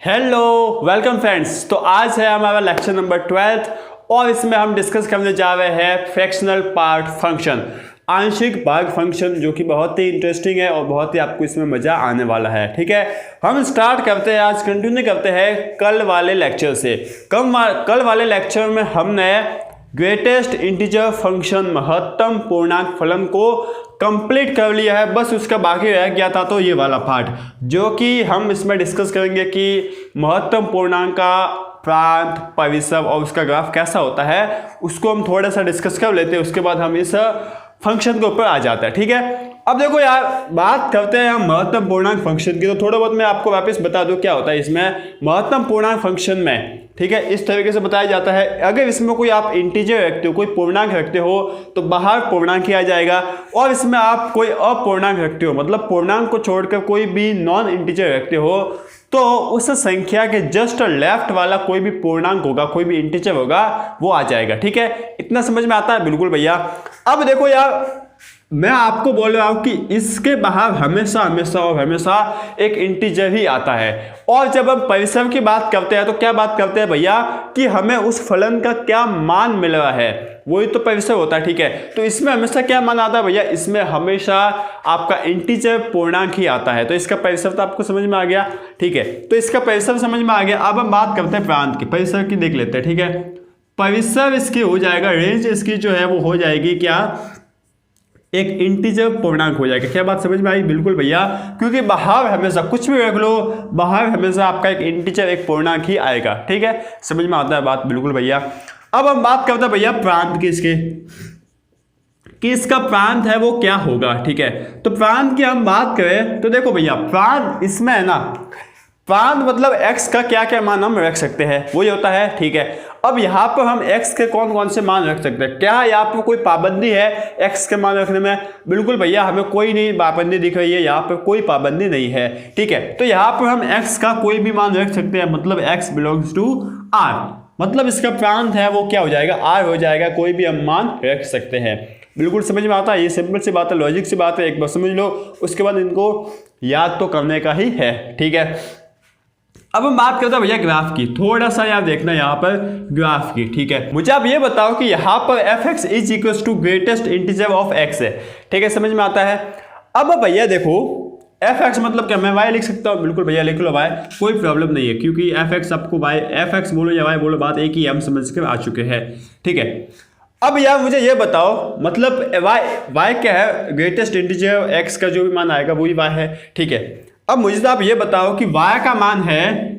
Hello welcome friends. तो आज है हमारा लेक्चर नंबर 12 और इसमें हम डिस्कस करने जा रहे हैं फ्रैक्शनल पार्ट फंक्शन, आंशिक भाग फंक्शन, जो कि बहुत ही इंटरेस्टिंग है और बहुत ही आपको इसमें मजा आने वाला है। ठीक है, हम स्टार्ट करते हैं, आज कंटिन्यू करते हैं कल वाले लेक्चर से। कल वाले लेक्चर में हमने ग्रेटेस्ट इंटीजर फंक्शन महत्तम पूर्णांक फलन को कंप्लीट कर लिया है, बस उसका बाकी रह गया था तो ये वाला पार्ट, जो कि हम इसमें डिस्कस करेंगे कि महत्तम पूर्णांक का प्रांत, परिसर और उसका ग्राफ कैसा होता है, उसको हम थोड़ा सा डिस्कस कर लेते हैं। उसके बाद हम इस फंक्शन के ऊपर आ जाता है। ठीक है, अब देखो यार, बात करते हैं हम महत्तम पूर्णांक फंक्शन की, तो थोड़ा बहुत मैं आपको वापस बता दूं क्या होता है इसमें महत्तम पूर्णांक फंक्शन में। ठीक है, इस तरीके से बताया जाता है, अगर इसमें कोई आप इंटीजर रखते हो, कोई पूर्णांक रखते हो, तो बाहर पूर्णांक ही आ जाएगा, और इसमें आप कोई अपूर्णांक रखते हो, मतलब पूर्णांक को छोड़कर कोई भी नॉन इंटीजर रखते हो, तो उस संख्या के जस्ट लेफ्ट वाला कोई भी पूर्णांक होगा, कोई भी इंटीजर होगा, वो आ जाएगा। ठीक है, इतना समझ में आता है? बिल्कुल भैया। अब देखो यार, मैं आपको बोल रहा हूं कि इसके बाहर हमेशा हमेशा और हमेशा एक इंटीजर ही आता है। और जब हम परिसर की बात करते हैं तो क्या बात करते हैं भैया, कि हमें उस फलन का क्या मान मिल रहा है, वही तो परिसर होता है। ठीक है, तो इसमें हमेशा क्या मान आता है भैया, इसमें हमेशा आपका इंटीजर पूर्णांक ही आता है। तो इसका परिसर तो आपको समझ में आ गया। ठीक है, तो इसका परिसर समझ में आ गया। अब हम बात करते हैं प्रांत की, परिसर की देख लेते हैं। ठीक है, परिसर इसकी हो जाएगा, रेंज इसकी जो है वो हो जाएगी क्या, एक इंटीजर पूर्णांक हो जाएगा। क्या बात समझ में आई? बिल्कुल भैया, क्योंकि बाहर हमेशा कुछ भी रख लो, बाहर हमेशा आपका एक इंटीजर, एक पूर्णांक ही आएगा। ठीक है, समझ में आता है बात? बिल्कुल भैया। अब हम बात करते हैं भैया प्रांत की, इसके कि इसका प्रांत है वो क्या होगा। ठीक है, तो प्रांत की हम बात करें तो देखो भैया, प्रांत इसमें है ना, प्रांत मतलब x का क्या क्या मान हम रख सकते हैं, वही होता है। ठीक है, अब यहाँ पर हम x के कौन कौन से मान रख सकते हैं? क्या यहाँ पर कोई पाबंदी है x के मान रखने में? बिल्कुल भैया, हमें कोई नहीं पाबंदी दिख रही है, यहाँ पर कोई पाबंदी नहीं है। ठीक है, तो यहाँ पर हम x का कोई भी मान रख सकते हैं, मतलब x बिलोंग्स टू r, मतलब इसका प्रांत है वो क्या हो जाएगा, r हो जाएगा, कोई भी हम मान रख सकते हैं। बिल्कुल समझ में आता है? ये सिंपल सी बात है, लॉजिक सी बात है, एक बार समझ लो, उसके बाद इनको याद तो करने का ही है। ठीक है, अब हम बात करते हैं भैया ग्राफ की, थोड़ा सा यार देखना यहाँ पर ग्राफ की। ठीक है, मुझे आप ये बताओ कि यहाँ पर fx is equal to greatest integer of x है। ठीक है, समझ में आता है? अब भैया देखो, fx मतलब क्या, मैं y लिख सकता हूँ? बिल्कुल भैया लिख लो y, कोई प्रॉब्लम नहीं है, क्योंकि fx आपको y, fx बोलो या y बोलो, बात एक ही हम समझ के आ चुके हैं। ठीक है, अब यार मुझे ये बताओ, मतलब y क्या है, ग्रेटेस्ट इंटीजर x का जो भी मान आएगा वही y है। ठीक है, अब मुझे तो आप ये बताओ कि y का मान है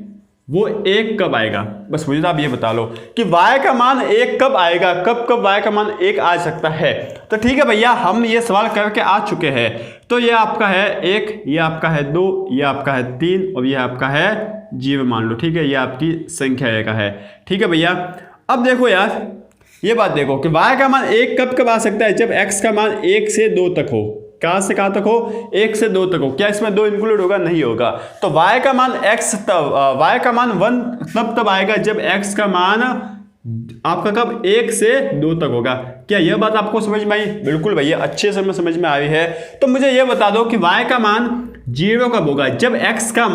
वो 1 कब आएगा, बस मुझे तो आप ये बता लो कि y का मान 1 कब आएगा, कब कब y का मान 1 आ सकता है। तो ठीक है भैया, हम ये सवाल करके आ चुके हैं। तो ये आपका है 1, ये आपका है 2, ये आपका है 3 और ये आपका है 0 मान लो। ठीक है, ये आपकी संख्या का है। ठीक है भैया, अब देखो यार, ये बात देखो कि y का मान 1 कब कब आ सकता है, जब x का मान 1 से 2 तक हो। कहां से कहां तक हो? 1 से 2 तक हो। क्या इसमें 2 इंक्लूड होगा? नहीं होगा। तो y का मान y का मान 1 तब आएगा जब x का मान आपका कब 1 से 2 तक होगा। क्या यह बात आपको समझ में आई? बिल्कुल भैया, अच्छे से समझ में आई है। तो मुझे यह बता दो कि y का मान 0 कब होगा, जब x का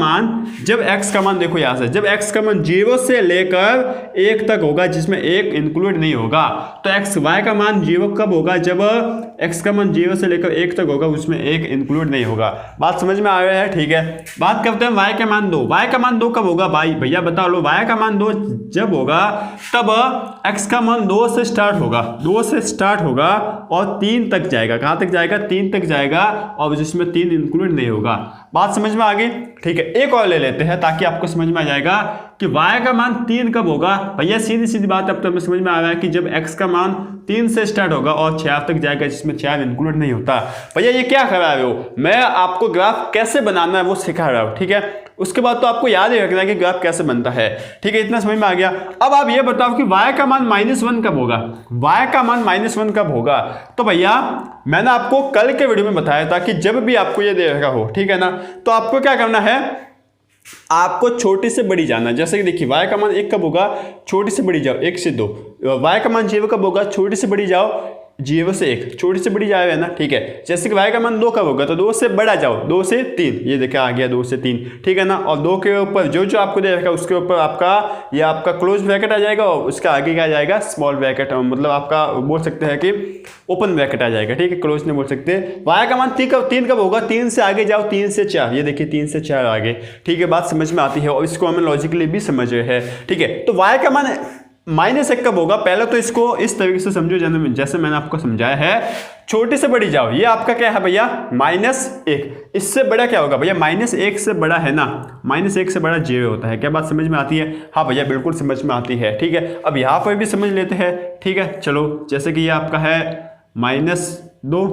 मान देखो यहां से, जब x का मान 0 से लेकर 1 तक होगा, जिसमें 1 इंक्लूड नहीं होगा। तो y का मान 0 कब होगा, जब x का मान 0 से लेकर 1 तक होगा, उसमें 1 इंक्लूड नहीं होगा। बात समझ में आ रहा है? ठीक है, बात करते हैं y का मान 2। y का मान 2 कब होगा भाई? भैया बताओ लो, y का मान 2 जब होगा तब x का मान 2 से स्टार्ट होगा, 2 से स्टार्ट होगा और 3 तक जाएगा। कहां तक जाएगा? 3 तक जाएगा, और जिसमें 3 इंक्लूड नहीं होगा। बात समझ में आ गई? ठीक है, एक और ले लेते हैं ताकि आपको समझ में आ जाएगा कि y का मान 3 कब होगा। भैया सीधी सीधी बात अब तो हमें समझ में आ रहा है कि जब x का मान 3 से स्टार्ट होगा और 4 तक जाएगा, जिसमें 4 इंक्लूड नहीं होता। भैया ये क्या करा रहे हो? मैं आपको ग्राफ कैसे बनाना है वो सिखा रहा हूं। ठीक है, उसके बाद तो आपको याद ही रखना है कि ग्राफ कैसे बनता है। ठीक है, इतना समझ में आ गया। अब आप ये बताओ कि y का मान -1 कब होगा, y का मान -1 कब होगा। तो भैया मैंने आपको कल के वीडियो में बताया था कि जब भी आपको ये दे रखा हो, ठीक है ना, तो आपको क्या करना है, आपको छोटी से बड़ी जाना। जैसे कि देखिए, y का मान 1 कब होगा, छोटी से बड़ी जाओ 1 से 2। y का मान 0 कब होगा, छोटी से बड़ी जाओ 0 से 1 छोटी से बड़ी जाएगा ना, ठीक है। जैसे कि y का मान 2 कब होगा, तो 2 से बड़ा जाओ, 2 से 3, ये देखा आ गया 2 से 3, ठीक है ना। और 2 के ऊपर जो जो आपको दे रखा है उसके ऊपर आपका ये आपका क्लोज ब्रैकेट आ जाएगा और उसका आगे क्या आ जाएगा, स्मॉल ब्रैकेट, मतलब आपका बोल सकते हैं कि ओपन ब्रैकेट आ जाएगा, ठीक है, क्लोज नहीं बोल सकते। y का मान 3 कब होगा, 3 से आगे जाओ, 3 से 4, ये देखिए 3 से 4 आगे, ठीक है, बात समझ में आती है और इसको हमें लॉजिकली भी समझ रहे हैं, ठीक है। तो y का मान -1 कब होगा, पहले तो इसको इस तरीके से समझो जैसे मैंने आपको समझाया है, छोटे से बड़ी जाओ, ये आपका क्या है भैया -1, इससे बड़ा क्या होगा भैया, -1 से बड़ा है ना, -1 से बड़ा 0 होता है, क्या बात समझ में आती है, हाँ भैया बिल्कुल समझ में आती है, ठीक है। अब यहाँ पर भी समझ लेते हैं, ठीक है, चलो, जैसे कि ये आपका है -2,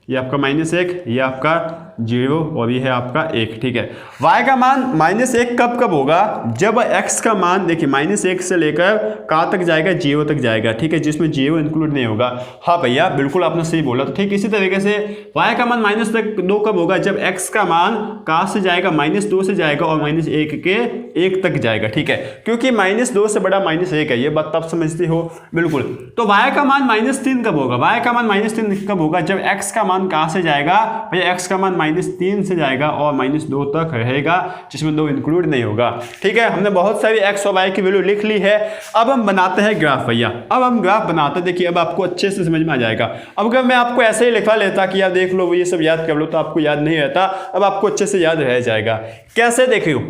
ये आपका -1, ये आपका 0 और ये है आपका 1, ठीक है। y का मान -1 कब होगा, जब x का मान देखिए -1 से लेकर कहाँ तक जाएगा, 0 तक जाएगा, ठीक है, जिसमें 0 इंक्लूड नहीं होगा। हाँ भैया बिल्कुल आपने सही बोला। तो ठीक इसी तरीके से y का मान -2 कब होगा, जब x का मान कहाँ से जाएगा, -2 से जाएगा और -1 के 1 तक जाएगा, ठीक है, क्योंकि -2 से बड़ा -1 है, ये बात आप समझते हो बिल्कुल। तो y का मान -3 कब होगा, y का मान -3 कब होगा, जब x का मान कहाँ से जाएगा भैया, x का मान -3 से जाएगा और -2 तक रहेगा, जिसमें 2 इंक्लूड नहीं होगा, ठीक है। हमने बहुत सारी x और y की वैल्यू लिख ली है। अब हम बनाते हैं ग्राफ भैया, अब हम ग्राफ बनाते हैं, देखिए अब आपको अच्छे से समझ में आ जाएगा। अब अगर मैं आपको ऐसे ही लिखवा लेता कि यार देख लो ये सब याद कर लो, तो आपको याद नहीं रहता, अब आपको अच्छे से याद रह जाएगा। कैसे देखियो,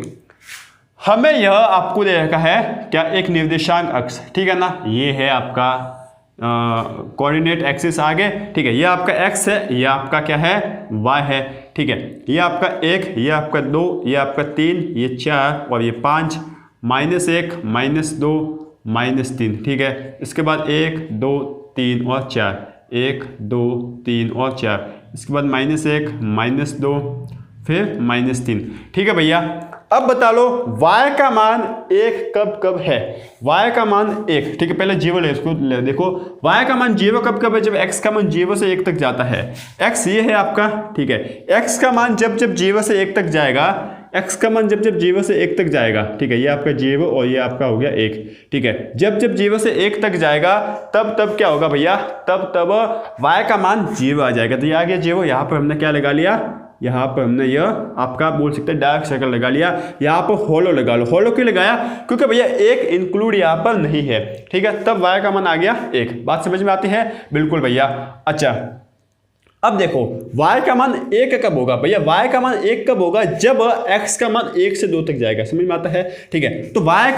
हमें यह आपको दे रखा है क्या, एक निर्देशांक अक्ष, ठीक है ना, ये है आपका कोऑर्डिनेट एक्सिस आगे, ठीक है, ये आपका x है, ये आपका क्या है, y है, ठीक है, ये आपका 1, ये आपका 2, ये आपका 3, ये 4 और ये 5, -1 -2 -3, ठीक है। इसके बाद 1 2 3 और 4, 1 2 3 और 4, इसके बाद -1 -2 फिर -3, ठीक है भैया। अब बता लो y का मान 1 कब है, y का मान 1, ठीक है, पहले 0 ले इसको देखो, y का मान 0 कब है, जब x का मान 0 से 1 तक जाता है, x ये है आपका, ठीक है, x का मान जब 0 से 1 तक जाएगा, x का मान जब 0 से 1 तक जाएगा, ठीक है, ये आपका 0 और ये आपका हो गया 1, ठीक है, जब 0 से 1 तक जाएगा तब क्या होगा भैया, तब y का मान 0 आ जाएगा। तो ये आ गया 0, यहाँ पर हमने क्या लगा लिया, यहाँ पर हमने यह आपका बोल सकते हैं डार्क सर्कल लगा लिया, यहाँ पर होलो लगा लो। होलो क्यों लगाया, क्योंकि भैया 1 इंक्लूड यहाँ पर नहीं है, ठीक है, तब y का मान आ गया 1। बात समझ में आती है बिल्कुल भैया। अच्छा अब देखो y का मान 1 कब होगा भैया, y का मान 1 कब होगा, जब x का मान 1 से 2 तक जाएगा, समझ में आता है, ठीक है। तो y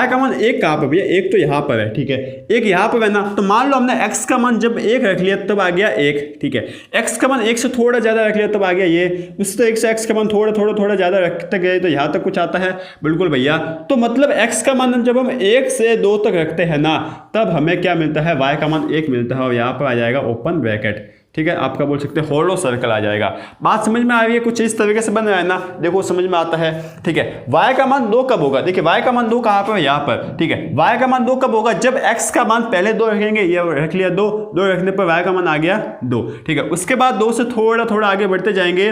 का मान 1 कहाँ पर भैया, 1 तो यहाँ पर है, ठीक है, 1 यहाँ पर है ना। तो मान लो हमने x का मान जब 1 रख लिया तब आ गया 1, ठीक है, x का मान 1 से थोड़ा ज़्यादा रख लिया तब आ गया ये, उस तरीके से x का मान थोड़ा ज़्यादा रखते गए तो यहाँ तक कुछ आता है, बिल्कुल भैया। तो मतलब x का मान जब हम 1 से 2 तक रखते हैं ना, तब हमें क्या मिलता है, y का मान 1 मिलता है और यहाँ पर आ जाएगा ओपन ब्रैकेट, ठीक है, आपका बोल सकते हैं होलो सर्कल आ जाएगा। बात समझ में आ रही है, कुछ इस तरीके से बन रहा है ना, देखो समझ में आता है, ठीक है। y का मान 2 कब होगा, देखिए y का मान 2 कहाँ पर, यहाँ पर, ठीक है, y का मान 2 कब होगा, जब x का मान पहले 2 रखेंगे, ये रख लिया 2 रखने पर y का मान आ गया 2, ठीक है, उसके बाद 2 से थोड़ा आगे बढ़ते जाएंगे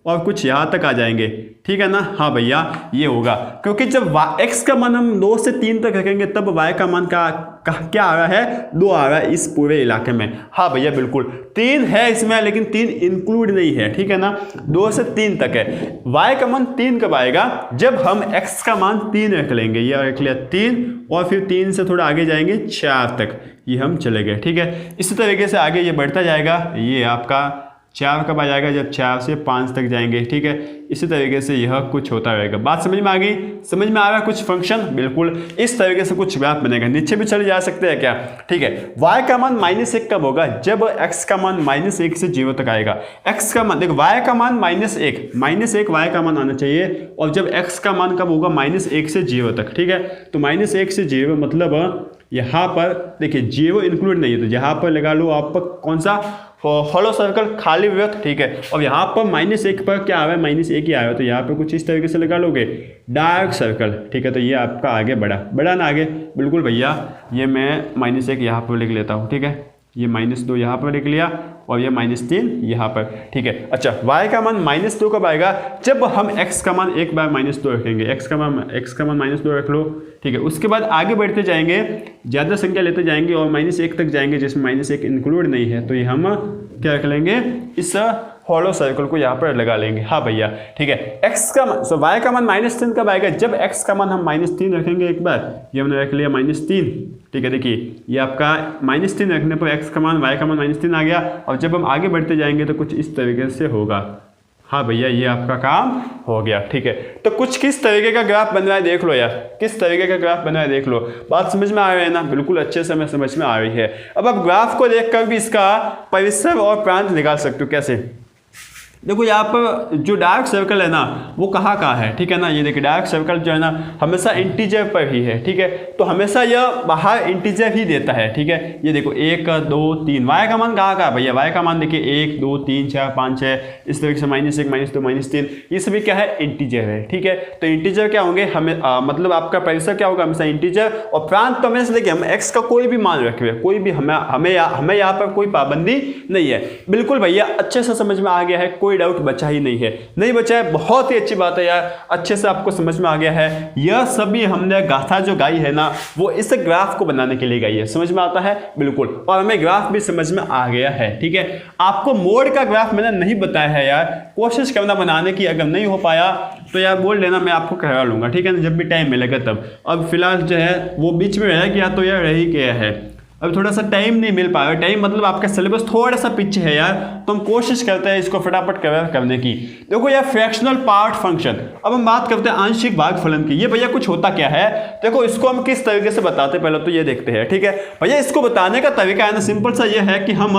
और कुछ यहाँ तक आ जाएंगे, ठीक है ना। हाँ भैया ये होगा, क्योंकि जब x का मान हम 2 से 3 तक रखेंगे तब y का मान क्या आ रहा है, 2 आ रहा है इस पूरे इलाके में। हाँ भैया बिल्कुल, 3 है इसमें लेकिन 3 इंक्लूड नहीं है, ठीक है ना, 2 से 3 तक है। y का मान 3 कब आएगा, जब हम x का मान 3 रख लेंगे, ये रख लिया 3 और फिर 3 से थोड़ा आगे जाएंगे 4 तक, ये हम चले गए, ठीक है। इसी तरीके से आगे ये बढ़ता जाएगा, ये आपका 4 कब आ जाएगा, जब 4 से 5 तक जाएंगे, ठीक है। इसी तरीके से यह कुछ होता रहेगा। बात समझ में आ गई, समझ में आ रहा है कुछ फंक्शन, बिल्कुल इस तरीके से कुछ ग्राफ बनेगा। नीचे भी चले जा सकते हैं क्या, ठीक है। y का मान -1 कब होगा, जब x का मान -1 से 0 तक आएगा। x का मान देखो, y का मान -1 y का मान आना चाहिए, और जब x का मान कब होगा, -1 से 0 तक, ठीक है। तो -1 से 0 मतलब यहाँ पर देखिए 0 इंक्लूड नहीं है, तो यहाँ पर लगा लो आप कौन सा, होलो सर्कल, खाली वृत्त, ठीक है। और यहाँ पर -1 पर क्या आ रहा है, -1 ही आ रहा है, तो यहाँ पर कुछ इस तरीके से लगा लोगे डार्क सर्कल, ठीक है। तो ये आपका आगे बढ़ा ना आगे, बिल्कुल भैया। ये मैं -1 यहाँ पर लिख लेता हूँ, ठीक है, ये -2 यहाँ पर लिख लिया और ये -3 यहाँ पर, ठीक है। अच्छा, y का मान -2 कब आएगा? जब हम x का मान एक बार -2 रखेंगे, x का मान -2 रख लो, ठीक है। उसके बाद आगे बढ़ते जाएंगे, ज़्यादा संख्या लेते जाएंगे और -1 तक जाएंगे जिसमें -1 इंक्लूड नहीं है, तो ये हम क्या रख लेंगे, इस हॉलो सर्कल को यहाँ पर लगा लेंगे। हाँ भैया, ठीक है। x का मान, y का मान -3 कब आएगा? जब x का मान हम -3 रखेंगे एक बार, ये हमने रख लिया -3, ठीक है। देखिए ये आपका -3 रखने पर x का मान, y का मान -3 आ गया, और जब हम आगे बढ़ते जाएंगे तो कुछ इस तरीके से होगा। हाँ भैया, ये आपका काम हो गया, ठीक है। तो कुछ किस तरीके का ग्राफ बन रहा है देख लो यार, किस तरीके का ग्राफ बन रहा है देख लो। बात समझ में आ रही है ना? बिल्कुल अच्छे से हमें समझ में आ रही है। अब आप ग्राफ को देखकर भी इसका परिसर और प्रांत निकाल सकते हो। कैसे? देखो यहाँ पर जो डार्क सर्कल है ना, वो कहाँ है, ठीक है ना। ये देखिए डार्क सर्कल जो है ना, हमेशा इंटीजर पर ही है, ठीक है। तो हमेशा यह बाहर इंटीजर ही देता है, ठीक है। ये देखो 1 2 3, वाई का मान कहाँ है भैया? वाई का मान देखिए 1 2 3 4 5 6, इस तरीके से -1 -2 -3, ये सभी क्या है? इंटीजर है, ठीक है। तो इंटीजर क्या होंगे? हमें मतलब आपका परिसर क्या होगा? हमेशा इंटीजर। और प्रांत तो हमेशा देखिए हम x का कोई भी मान रखे, कोई भी हमें यहाँ पर कोई पाबंदी नहीं है। बिल्कुल भैया, अच्छे से समझ में आ गया है, कोई डाउट बचा ही नहीं है, नहीं बचा है। बहुत ही अच्छी बात है यार, अच्छे से आपको समझ में आ गया है। यह सभी हमने गाथा जो गाई है ना, वो इस ग्राफ को बनाने के लिए गाई है। समझ में आता है? बिल्कुल। और हमें ग्राफ भी समझ में आ गया है, ठीक है। आपको मोड का ग्राफ मैंने नहीं बताया है यार, कोशिश करना बनाने की। अगर नहीं हो पाया तो यार बोल लेना, मैं आपको करा लूंगा, ठीक है ना, जब भी टाइम मिलेगा तब। अब फिलहाल जो है वो बीच में रह गया, तो यार रह ही गया है। अब थोड़ा सा टाइम नहीं मिल पा रहा है, टाइम मतलब आपका सिलेबस थोड़ा सा पीछे है यार, तो हम कोशिश करते हैं इसको फटाफट कवर करने की। देखो यार, फ्रैक्शनल पार्ट फंक्शन। अब हम बात करते हैं आंशिक भागफलन की। ये भैया कुछ होता क्या है? देखो इसको हम किस तरीके से बताते हैं, पहले तो ये देखते हैं, ठीक है भैया। इसको बताने का तरीका है ना, सिंपल सा ये है कि हम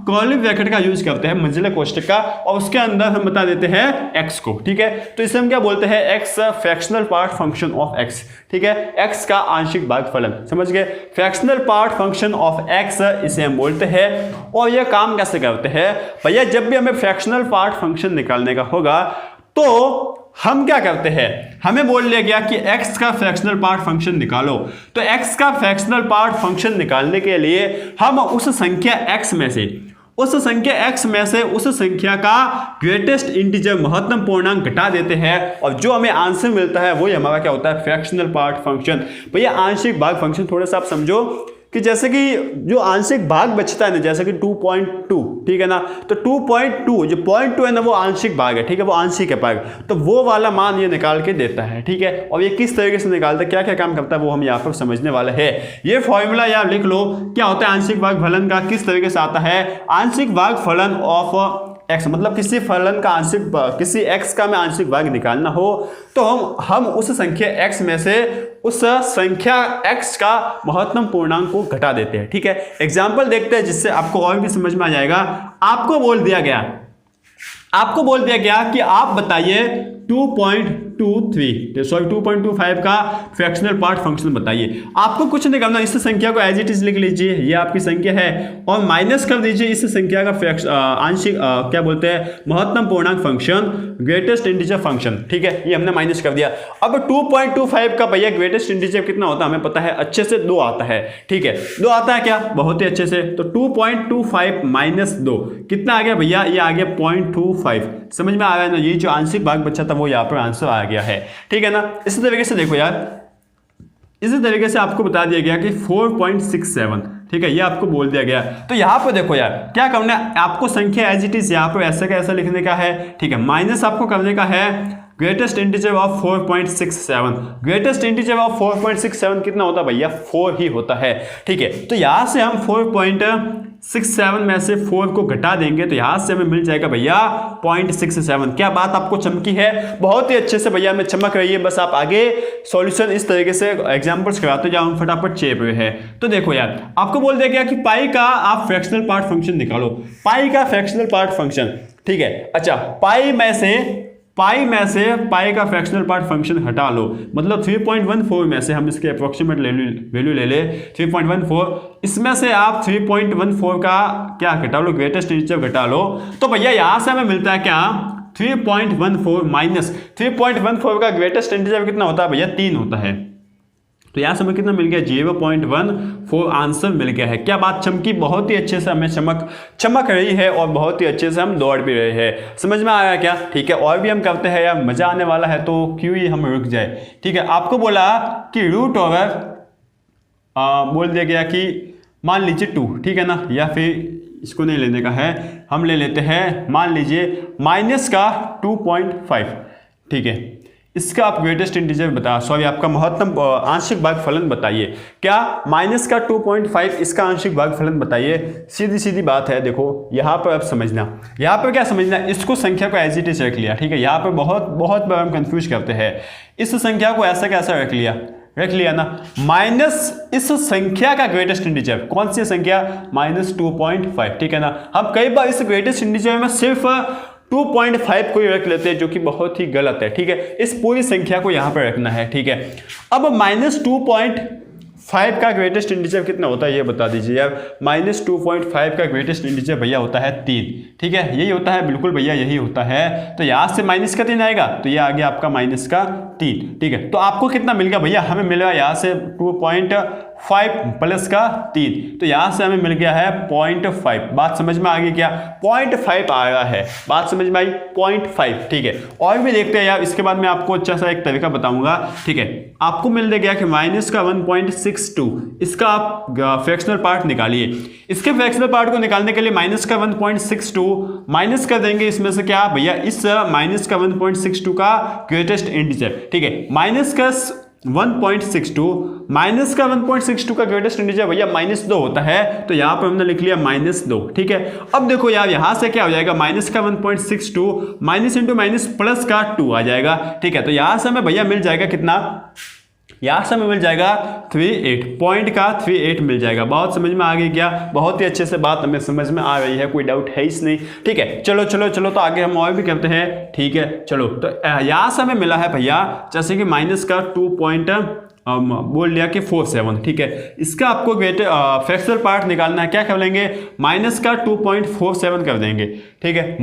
कर्ली ब्रैकेट का यूज करते हैं, मंझले कोष्ठक का, और उसके अंदर हम बता देते हैं x को, ठीक है। तो इसे हम क्या बोलते हैं? x fractional part function of x, ठीक है। x का आंशिक भागफलन, समझ गए? Fractional part function of x इसे हम बोलते हैं। और यह काम कैसे करते हैं भैया? जब भी हमें फ्रैक्शनल पार्ट फंक्शन निकालने का होगा तो हम क्या करते हैं? हमें बोल लिया गया कि x का फ्रैक्शनल पार्ट फंक्शन निकालो। तो x का फ्रैक्शनल पार्ट फंक्शन निकालने के लिए हम उस संख्या x में से उस संख्या का ग्रेटेस्ट इंटीजर महत्तम पूर्णांक घटा देते हैं, और जो हमें आंसर मिलता है वो हमारा क्या होता है? Fractional part function. भैया आंशिक भाग फंक्शन थोड़ा सा आप समझो कि जैसे कि जो आंशिक भाग बचता है ना, जैसे कि 2.2, ठीक है ना। तो 2.2 जो 0.2 है ना, वो आंशिक भाग है, ठीक है, वो आंशिक है भाग। तो वो वाला मान ये निकाल के देता है, ठीक है। और ये किस तरीके से निकालता है, क्या क्या काम करता है, वो हम यहाँ पर समझने वाले हैं। ये फॉर्मूला यार लिख लो, क्या होता है आंशिक भागफलन का, किस तरीके से आता है। आंशिक भागफलन ऑफ x, मतलब किसी फलन का किसी x का में आंशिक भाग निकालना हो तो हम उस संख्या x में से उस संख्या x का महत्तम पूर्णांक को घटा देते हैं, ठीक है। एग्जाम्पल देखते हैं जिससे आपको और भी समझ में आ जाएगा। आपको बोल दिया गया कि आप बताइए 2.25 का फ्रैक्शनल पार्ट फंक्शन बताइए। आपको कुछ नहीं करना, इस संख्या को एज इट इज लिख लीजिए, ये आपकी संख्या है, और माइनस कर दीजिए इस संख्या का आंशिक क्या बोलते हैं, महत्तम पूर्णांक फंक्शन, ग्रेटेस्ट इंटीजर फंक्शन, ठीक है। ये हमने माइनस कर दिया। अब 2.25 का भैया ग्रेटेस्ट इंटीजर कितना होता है हमें पता है अच्छे से, 2 आता है, ठीक है। 2 आता है क्या? बहुत ही अच्छे से। तो 2.25 माइनस 2 कितना आ गया भैया? ये आ गया 0.25। समझ में आ रहा है ना? ये जो आंशिक भाग बचा था वो यहाँ पर आंसर आ गया है, ठीक है ना। इसी तरीके से देखो यार, इसी तरीके से आपको बता दिया गया कि 4.67, ठीक है, ये आपको बोल दिया गया। तो यहाँ पर देखो यार, क्या करना है आपको, संख्या एज इट इज यहाँ पर ऐसा का ऐसा लिखने का है, ठीक है। माइनस आपको करने का है greatest integer of 4.67। Greatest integer of 4.67 कितना होता है भैया? 4 ही होता है, ठीक है। तो यहाँ से हम 4.67 में से 4 को घटा देंगे तो यहाँ से हमें मिल जाएगा भैया 0.67। क्या बात आपको चमकी है? बहुत ही अच्छे से भैया हमें चमक रही है। बस आप आगे सॉल्यूशन इस तरीके से एग्जांपल्स कराते जाओ, फटाफट चेप रहे हैं। तो देखो यार, आपको बोल दिया गया कि पाई का आप फ्रैक्शनल पार्ट फंक्शन निकालो। पाई का फ्रैक्शनल पार्ट फंक्शन, ठीक है। अच्छा, पाई में से पाई का फ्रैक्शनल पार्ट फंक्शन हटा लो, मतलब 3.14 में से हम इसके अप्रोक्सीमेट वैल्यू ले ले 3.14, इसमें से आप 3.14 का क्या घटा लो, ग्रेटेस्ट इंटीजर घटा लो। तो भैया यहाँ से हमें मिलता है क्या? 3.14 माइनस 3.14 का ग्रेटेस्ट इंटीजर कितना होता है भैया? 3 होता है, तो यहाँ से हमें कितना मिल गया 0.14 आंसर मिल गया है। क्या बात चमकी, बहुत ही अच्छे से हमें चमक रही है और बहुत ही अच्छे से हम दौड़ भी रहे हैं। समझ में आया क्या? ठीक है, और भी हम करते हैं यार, मजा आने वाला है, तो क्यों ही हम रुक जाए। ठीक है, आपको बोला कि रूट ओवर बोल दिया गया कि मान लीजिए 2, ठीक है ना, या फिर इसको नहीं लेने का है, हम ले लेते हैं मान लीजिए माइनस का 2.5, ठीक है। इसका आप ग्रेटेस्ट इंटीजर बता, सॉरी आपका महत्तम आंशिक भागफलन बताइए। क्या माइनस का 2.5 इसका आंशिक भागफलन बताइए। सीधी सीधी बात है, देखो यहाँ पर आप समझना, यहाँ पर क्या समझना, इसको संख्या को एज इट इज रख लिया, ठीक है। यहाँ पर बहुत बार हम कंफ्यूज करते हैं, इस संख्या को ऐसा कैसा रख लिया ना, माइनस इस संख्या का ग्रेटेस्ट इंटीजर, कौन सी संख्या, -2.5, ठीक है ना। हम कई बार इस ग्रेटेस्ट इंटीजर में सिर्फ 2.5 को ही रख लेते हैं, जो कि बहुत ही गलत है, ठीक है। इस पूरी संख्या को यहां पर रखना है, ठीक है। अब -2.5 का ग्रेटेस्ट इंटीजर कितना होता है ये बता दीजिए यार। -2.5 का ग्रेटेस्ट इंटीजर भैया होता है 3, ठीक है, यही होता है, बिल्कुल भैया यही होता है। तो यहां से माइनस का 3 आएगा, तो ये आ गया आपका -3, ठीक है। तो आपको कितना मिल गया भैया, हमें मिल गया यहां से 2.5 प्लस का 3, तो यहां से हमें मिल गया है 0.5। बात समझ में आ गई क्या, 0.5 आ रहा है, बात समझ में आई, 0.5, ठीक है। और भी देखते हैं यार, इसके बाद मैं आपको अच्छा सा एक तरीका बताऊंगा, ठीक है। आपको मिल गया कि माइनस का 1.62, इसका आप फ्रैक्शनल पार्ट निकालिए। इसके फ्रैक्शनल पार्ट को निकालने के लिए माइनस का 1.62 माइनस कर देंगे इसमें से क्या भैया, इस माइनस का 1.62 का ग्रेटेस्ट इंटीजर, ठीक है। माइनस का 1.62 माइनस का 1.62 का ग्रेटेस्ट इंटीजर भैया -2 होता है, तो यहां पर हमने लिख लिया -2, ठीक है। अब देखो यार, यहां से क्या हो जाएगा, माइनस का 1.62 माइनस इंटू माइनस प्लस का 2 आ जाएगा, ठीक है। तो यहां से हमें भैया मिल जाएगा कितना, यहां से हमें मिल जाएगा 38 पॉइंट का 38 मिल जाएगा। बहुत समझ में आ गई क्या, बहुत ही अच्छे से बात हमें समझ में आ रही है, कोई डाउट है इस नहीं, ठीक है। चलो तो आगे हम और भी करते हैं, ठीक है। चलो तो यहां से हमें मिला है भैया, जैसे कि माइनस का 2 बोल लिया कि 47, ठीक है। इसका आपको फ्रैक्शनल पार्ट निकालना है, क्या कर लेंगे, माइनस का 2.47 कर देंगे, ठीक है।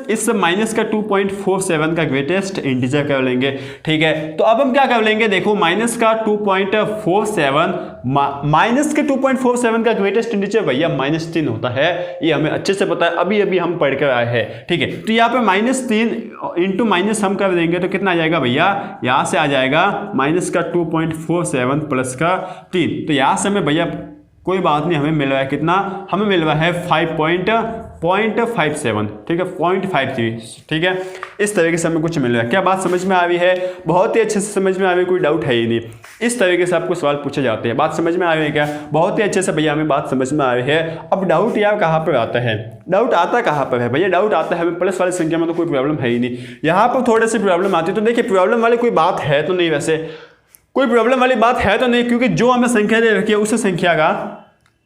इस माइनस का 2.47 का ग्रेटेस्ट इंटीजर कर लेंगे, ठीक है। तो अब हम क्या कर लेंगे, देखो माइनस का 2.47 माइनस के 2.47 का ग्रेटेस्ट इंटीजर भैया -3 होता है, ये हमें अच्छे से पता है, अभी हम पढ़ कर आए हैं, ठीक है। तो यहाँ पे -3 इंटू माइनस हम कर देंगे तो कितना आ जाएगा भैया, यहाँ से आ जाएगा माइनस का 2.47 प्लस का 3, तो यहां से हमें भैया कोई बात नहीं, हमें मिल रहा है कितना, हमें मिल रहा है 5.57, ठीक है, 0.53, ठीक है। इस तरीके से हमें कुछ मिल रहा है। क्या बात समझ में आ रही है, बहुत ही अच्छे से समझ में आ रही है, कोई डाउट है ही नहीं। इस तरीके से आपको सवाल पूछे जाते हैं, बात समझ में आ रही है क्या, बहुत ही अच्छे से भैया हमें बात समझ में आ रही है। अब डाउट यार कहाँ पर आता है, डाउट आता कहाँ पर है भैया, डाउट आता है हमें प्लस वाली संख्या में तो कोई प्रॉब्लम है ही नहीं, यहाँ पर थोड़ी सी प्रॉब्लम आती है। तो देखिए प्रॉब्लम वाली कोई बात है तो नहीं, वैसे कोई प्रॉब्लम वाली बात है तो नहीं, क्योंकि जो हमें संख्या दे रखी है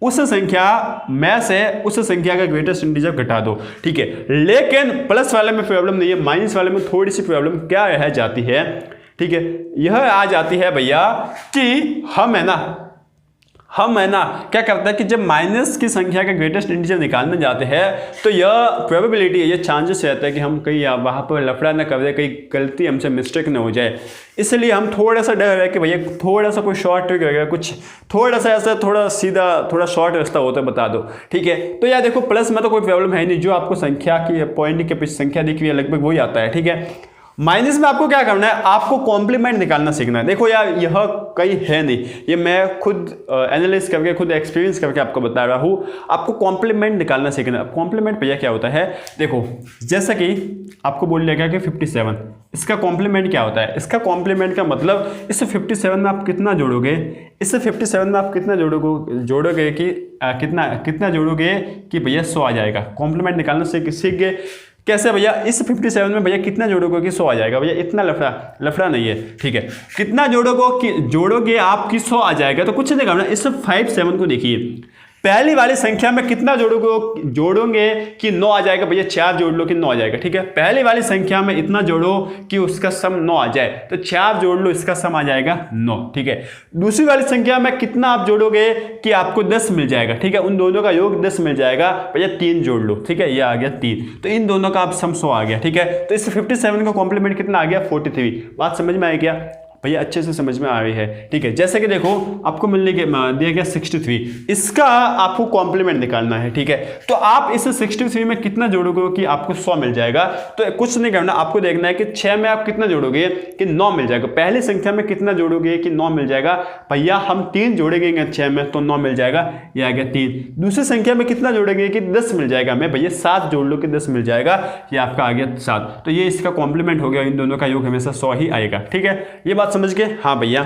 उस संख्या में से उस संख्या का ग्रेटेस्ट इंटीजर घटा दो, ठीक है। लेकिन प्लस वाले में प्रॉब्लम नहीं है, माइनस वाले में थोड़ी सी प्रॉब्लम क्या रह जाती है, ठीक है। यह आ जाती है भैया कि हम है ना क्या करता है कि जब माइनस की संख्या का ग्रेटेस्ट इंटीजर निकालने जाते हैं तो यह प्रोबेबिलिटी है, ये चांसेस रहता है कि हम कहीं वहाँ पर लफड़ा ना कर दे, कहीं गलती हमसे मिस्टेक ना हो जाए, इसलिए हम थोड़ा सा डर है कि भैया थोड़ा सा कोई शॉर्ट ट्रिक रहेगा, कुछ थोड़ा सा ऐसा थोड़ा सीधा थोड़ा शॉर्ट रास्ता होता है, बता दो, ठीक है। तो यार देखो प्लस में तो कोई प्रॉब्लम है नहीं, जो आपको संख्या की पॉइंट के पीछे संख्या दिख रही है लगभग वही आता है, ठीक है। माइनस में आपको क्या करना है, आपको कॉम्प्लीमेंट निकालना सीखना है। देखो यार यह कहीं है नहीं, ये मैं खुद एनालिस करके खुद एक्सपीरियंस करके आपको बता रहा हूँ, आपको कॉम्प्लीमेंट निकालना सीखना है। कॉम्प्लीमेंट भैया क्या होता है, देखो जैसा कि आपको बोल लिया गया कि 57, इसका कॉम्प्लीमेंट क्या होता है, इसका कॉम्प्लीमेंट का मतलब इस 57 में आप कितना जोड़ोगे, इस 57 में आप कितना जोड़ोगे कि कितना जोड़ोगे कि भैया 100 आ जाएगा। कॉम्प्लीमेंट निकालना सीख गए, कैसे भैया, इस 57 में भैया कितना जोड़ोगे कि 100 आ जाएगा, भैया इतना लफड़ा नहीं है, ठीक है। कितना जोड़ोगे आप कि 100 आ जाएगा, तो कुछ नहीं करना, इस 57 को देखिए, पहली वाली संख्या में कितना जोड़ोगे कि 9 आ जाएगा, भैया 4 जोड़ लो कि 9 आ जाएगा, ठीक है। पहली वाली संख्या में इतना जोड़ो कि उसका सम 9 आ जाए, तो 4 जोड़ लो, इसका सम आ जाएगा 9, ठीक है। दूसरी वाली संख्या में कितना आप जोड़ोगे कि आपको 10 मिल जाएगा, ठीक है, उन दोनों का योग 10 मिल जाएगा, भैया 3 जोड़ लो, ठीक है, ये आ गया 3, तो इन दोनों का आप सम 100 आ गया, ठीक है। तो इस 57 का कॉम्प्लीमेंट कितना आ गया, 43। बात समझ में आई क्या, भैया अच्छे से समझ में आ रही है, ठीक है। जैसे कि देखो आपको मिलने के दिया गया 63, इसका आपको कॉम्प्लीमेंट निकालना है, ठीक है। तो आप इस 63 में कितना जोड़ोगे कि आपको 100 मिल जाएगा। तो कुछ नहीं करना, आपको देखना है कि 6 में आप कितना जोड़ोगे कि 9 मिल जाएगा। पहली संख्या में कितना जोड़ोगे कि 9 मिल जाएगा। भैया हम 3 जोड़ेंगे 6 में तो 9 मिल जाएगा, ये आ गया 3। दूसरी संख्या में कितना जोड़ेंगे कि 10 मिल जाएगा हमें, भैया 7 जोड़ लो कि 10 मिल जाएगा, ये आपका आ गया 7। तो ये इसका कॉम्प्लीमेंट हो गया, इन दोनों का योग हमेशा 100 ही आएगा, ठीक है। ये बात समझ गए? हाँ भैया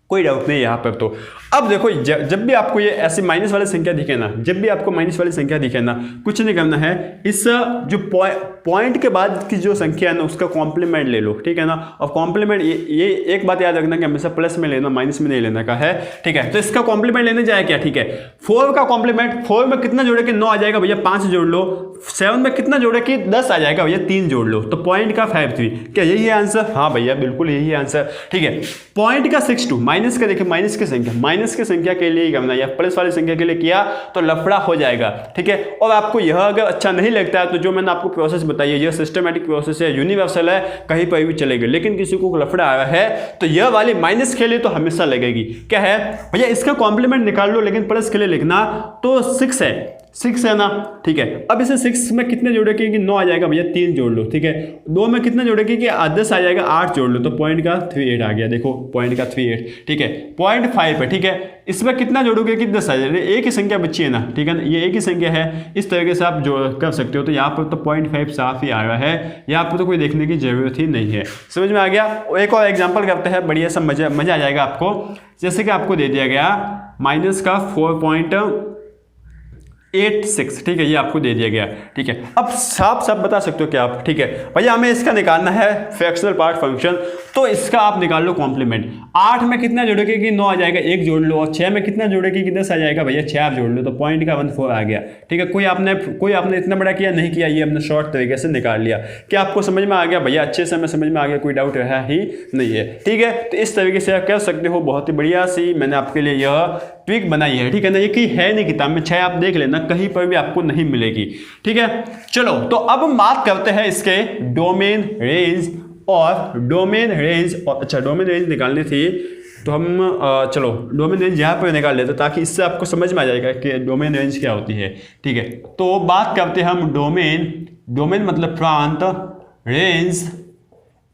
कोई डाउट नहीं यहाँ पर। तो अब देखो जब भी आपको ये ऐसी माइनस वाली संख्या दिखे ना, जब भी आपको माइनस वाली संख्या दिखे ना, कुछ नहीं करना है, इस जो पॉइंट के बाद की जो संख्या है ना उसका कॉम्प्लीमेंट ले लो, ठीक है ना। और कॉम्प्लीमेंट ये एक बात याद रखना कि हमेशा प्लस में लेना, माइनस में नहीं लेने का है, ठीक है। तो इसका कॉम्प्लीमेंट लेने जाए क्या, ठीक है। 4 का कॉम्प्लीमेंट, 4 में कितना जोड़े कि 9 आ जाएगा, भैया 5 जोड़ लो। 7 में कितना जोड़े कि 10 आ जाएगा, भैया 3 जोड़ लो। तो पॉइंट का 53, क्या यही है आंसर? हाँ भैया बिल्कुल यही है आंसर, ठीक है। पॉइंट का 62, माइनस का देखिए, माइनस की संख्या के लिए करना या प्लस वाली संख्या के लिए किया तो लफड़ा हो जाएगा, ठीक है। और आपको यह अगर अच्छा नहीं लगता है तो जो मैंने आपको प्रोसेस बताई है, यह सिस्टमैटिक प्रोसेस है, यूनिवर्सल है, कहीं पर भी चलेगी। लेकिन किसी को लफड़ा आ रहा है तो यह वाली माइनस के लिए तो हमेशा लगेगी। क्या है भैया, इसका कॉम्प्लीमेंट निकाल लो, लेकिन प्लस के लिए लिखना तो 6 है ना, ठीक है। अब इसे 6 में कितने जोड़ेंगे कि 9 आ जाएगा, भैया 3 जोड़ लो, ठीक है। 2 में कितने जोड़ेंगे कि 10 आ जाएगा, 8 जोड़ लो। तो पॉइंट का 38 आ गया, देखो पॉइंट का 38, ठीक है। 0.5 है, ठीक है। इसमें कितना जोड़ोगे कि 10 आ जाएगा, एक ही संख्या बची है ना, ठीक है ना, ये एक ही संख्या है। इस तरीके से आप जो कर सकते हो। तो यहाँ पर तो 0.5 साफ ही आ रहा है, यहाँ पर तो कोई देखने की जरूरत ही नहीं है। समझ में आ गया? एक और एग्जाम्पल करते हैं, बढ़िया सा मजा आ जाएगा आपको। जैसे कि आपको दे दिया गया माइनस का 4.86, ठीक है, ये आपको दे दिया गया, ठीक है। अब साफ बता सकते हो क्या आप, ठीक है। भैया हमें इसका निकालना है फ्रैक्शनल पार्ट फंक्शन, तो इसका आप निकाल लो कॉम्प्लीमेंट। 8 में कितना जोड़ोगे कि 9 आ जाएगा, 1 जोड़ लो। और 6 में कितना जोड़ोगे कि 10 आ जाएगा, भैया 6 आप जोड़ लो। तो पॉइंट का 14 आ गया, ठीक है। कोई आपने इतना बड़ा किया नहीं किया, ये हमने शॉर्ट तरीके से निकाल लिया। क्या आपको समझ में आ गया भैया? अच्छे से हमें समझ में आ गया, कोई डाउट रहा ही नहीं है, ठीक है। तो इस तरीके से आप कर सकते हो, बहुत ही बढ़िया सी मैंने आपके लिए यह ट्रिक बनाई है, ठीक है ना। ये की है नहीं किताब में, 6 आप देख लेना, कहीं पर भी आपको नहीं मिलेगी, ठीक है। चलो तो अब हम बात करते हैं इसके डोमेन रेंज और अच्छा डोमेन रेंज निकालनी थी तो हम चलो डोमेन रेंज यहाँ पर निकाल लेते ताकि इससे आपको समझ में आ जाएगा कि डोमेन रेंज क्या होती है, ठीक है। तो बात करते हैं हम डोमेन मतलब प्रांत, रेंज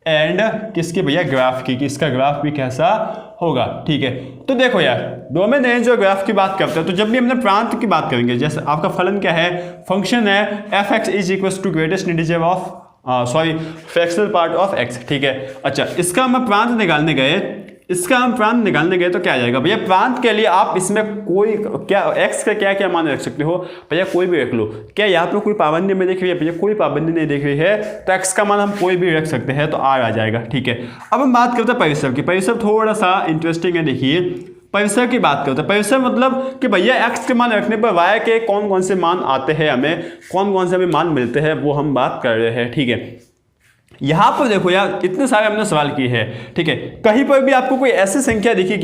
एंड किसके भैया, ग्राफ की, कि इसका ग्राफ भी कैसा होगा, ठीक है। तो देखो यार, डोमेन रेंज और ग्राफ की बात करते हैं तो जब भी हमने प्रांत की बात करेंगे, जैसे आपका फलन क्या है, फंक्शन है f(x) is equal to greatest integer of fractional part of x, ठीक है। अच्छा, इसका हम प्रांत निकालने गए तो क्या आ जाएगा भैया, प्रांत के लिए आप इसमें कोई क्या x का क्या क्या मान रख सकते हो भैया, कोई भी रख लो। क्या यहाँ पे कोई पाबंदी में देख रही है भैया? कोई पाबंदी नहीं देख रही है, तो x का मान हम कोई भी रख सकते हैं, तो r आ जाएगा, ठीक है। अब हम बात करते हैं परिसर की। परिसर थोड़ा सा इंटरेस्टिंग है, देखिए परिसर की बात करते हैं। परिसर मतलब कि भैया x के मान रखने पर y के कौन कौन से मान आते हैं, हमें कौन कौन से हमें मान मिलते हैं, वो हम बात कर रहे हैं, ठीक है। यहां पर देखो यार, इतने सारे हमने सवाल किए हैं, ठीक है। कहीं पर भी आपको कोई ऐसी संख्या दिखी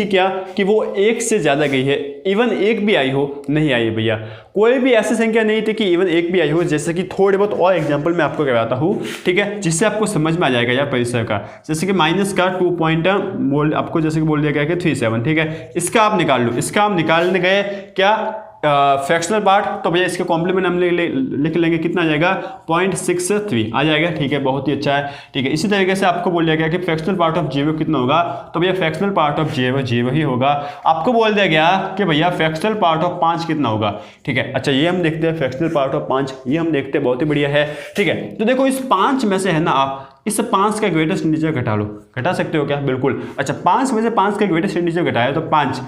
क्या, कि वो 1 से ज्यादा गई है, इवन 1 भी आई हो? नहीं आई भैया, कोई भी ऐसी संख्या नहीं थी कि इवन 1 भी आई हो। जैसे कि थोड़े बहुत और एग्जांपल मैं आपको करवाता हूँ, ठीक है, जिससे आपको समझ में आ जाएगा यार परिसर का। जैसे कि माइनस का 2 आपको जैसे कि बोल दिया गया कि 37, ठीक है। इसका आप निकाल लो, इसका हम निकालने गए क्या फ्रैक्शनल पार्ट, तो भैया इसके कॉम्प्लीमेंट हम लिख लेंगे, कितना आ जाएगा 0.63 आ जाएगा, ठीक है, बहुत ही अच्छा है, ठीक है। इसी तरीके से आपको बोल दिया गया कि फ्रैक्शनल पार्ट ऑफ 0 कितना होगा, तो भैया फ्रैक्शनल पार्ट ऑफ 0 ही होगा। आपको बोल दिया गया कि भैया फ्रैक्शनल पार्ट ऑफ 5 कितना होगा, ठीक है। अच्छा, ये हम देखते हैं फ्रैक्शनल पार्ट ऑफ 5, ये हम देखते हैं, बहुत ही बढ़िया है, ठीक है। तो देखो इस 5 में से है ना, आप इस 5 का ग्रेटेस्ट इंटीजर घटा लो, घटा सकते हो क्या? बिल्कुल। अच्छा, 5 में से 5 का ग्रेटेस्ट इंटीजर घटाया तो 5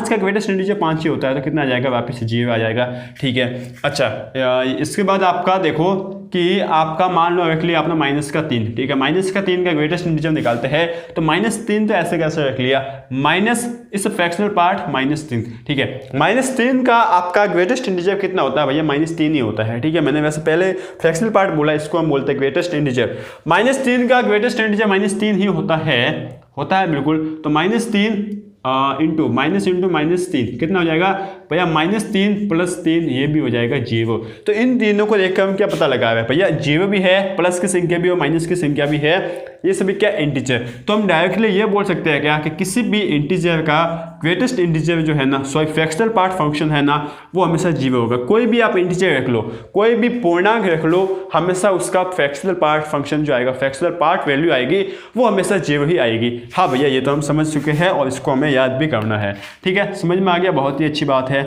का ग्रेटेस्ट इंटीजर 5 ही होता है, तो कितना आ जाएगा, वापस 0 आ जाएगा, ठीक है। अच्छा, इसके बाद आपका देखो कि आपका मान लो रख लिया आपने माइनस का 3, ठीक है। माइनस का 3 का ग्रेटेस्ट इंटीजर निकालते हैं तो -3 तो ऐसे कैसे रख लिया, माइनस इस फ्रैक्शनल पार्ट -3, ठीक है। -3 का आपका ग्रेटेस्ट इंटीजर कितना होता है भैया? -3 ही होता है, ठीक है। मैंने वैसे पहले फ्रैक्शनल पार्ट बोला, इसको हम बोलते हैं ग्रेटेस्ट इंटीजर। -3 का ग्रेटेस्ट इंटीजर -3 ही होता है बिल्कुल। तो -3 इंटू -3 कितना हो जाएगा भैया -3 + 3 ये भी हो जाएगा 0। तो इन तीनों को देखकर हम क्या पता लगा है भैया, 0 भी है, प्लस की संख्या भी और माइनस की संख्या भी है, ये सभी क्या इंटीजर। तो हम डायरेक्टली ये बोल सकते हैं क्या कि किसी भी इंटीजर का ग्रेटेस्ट इंटीजर जो है ना, सॉरी फ्रैक्शनल पार्ट फंक्शन है ना, वो हमेशा 0 होगा। कोई भी आप इंटीजर रख लो, कोई भी पूर्णांक रख लो, हमेशा उसका फ्रैक्शनल पार्ट फंक्शन जो आएगा, फ्रैक्शनल पार्ट वैल्यू आएगी, वो हमेशा 0 ही आएगी। हाँ भैया, ये तो हम समझ चुके हैं और इसको हमें याद भी करना है। ठीक है, समझ में आ गया, बहुत ही अच्छी बात है।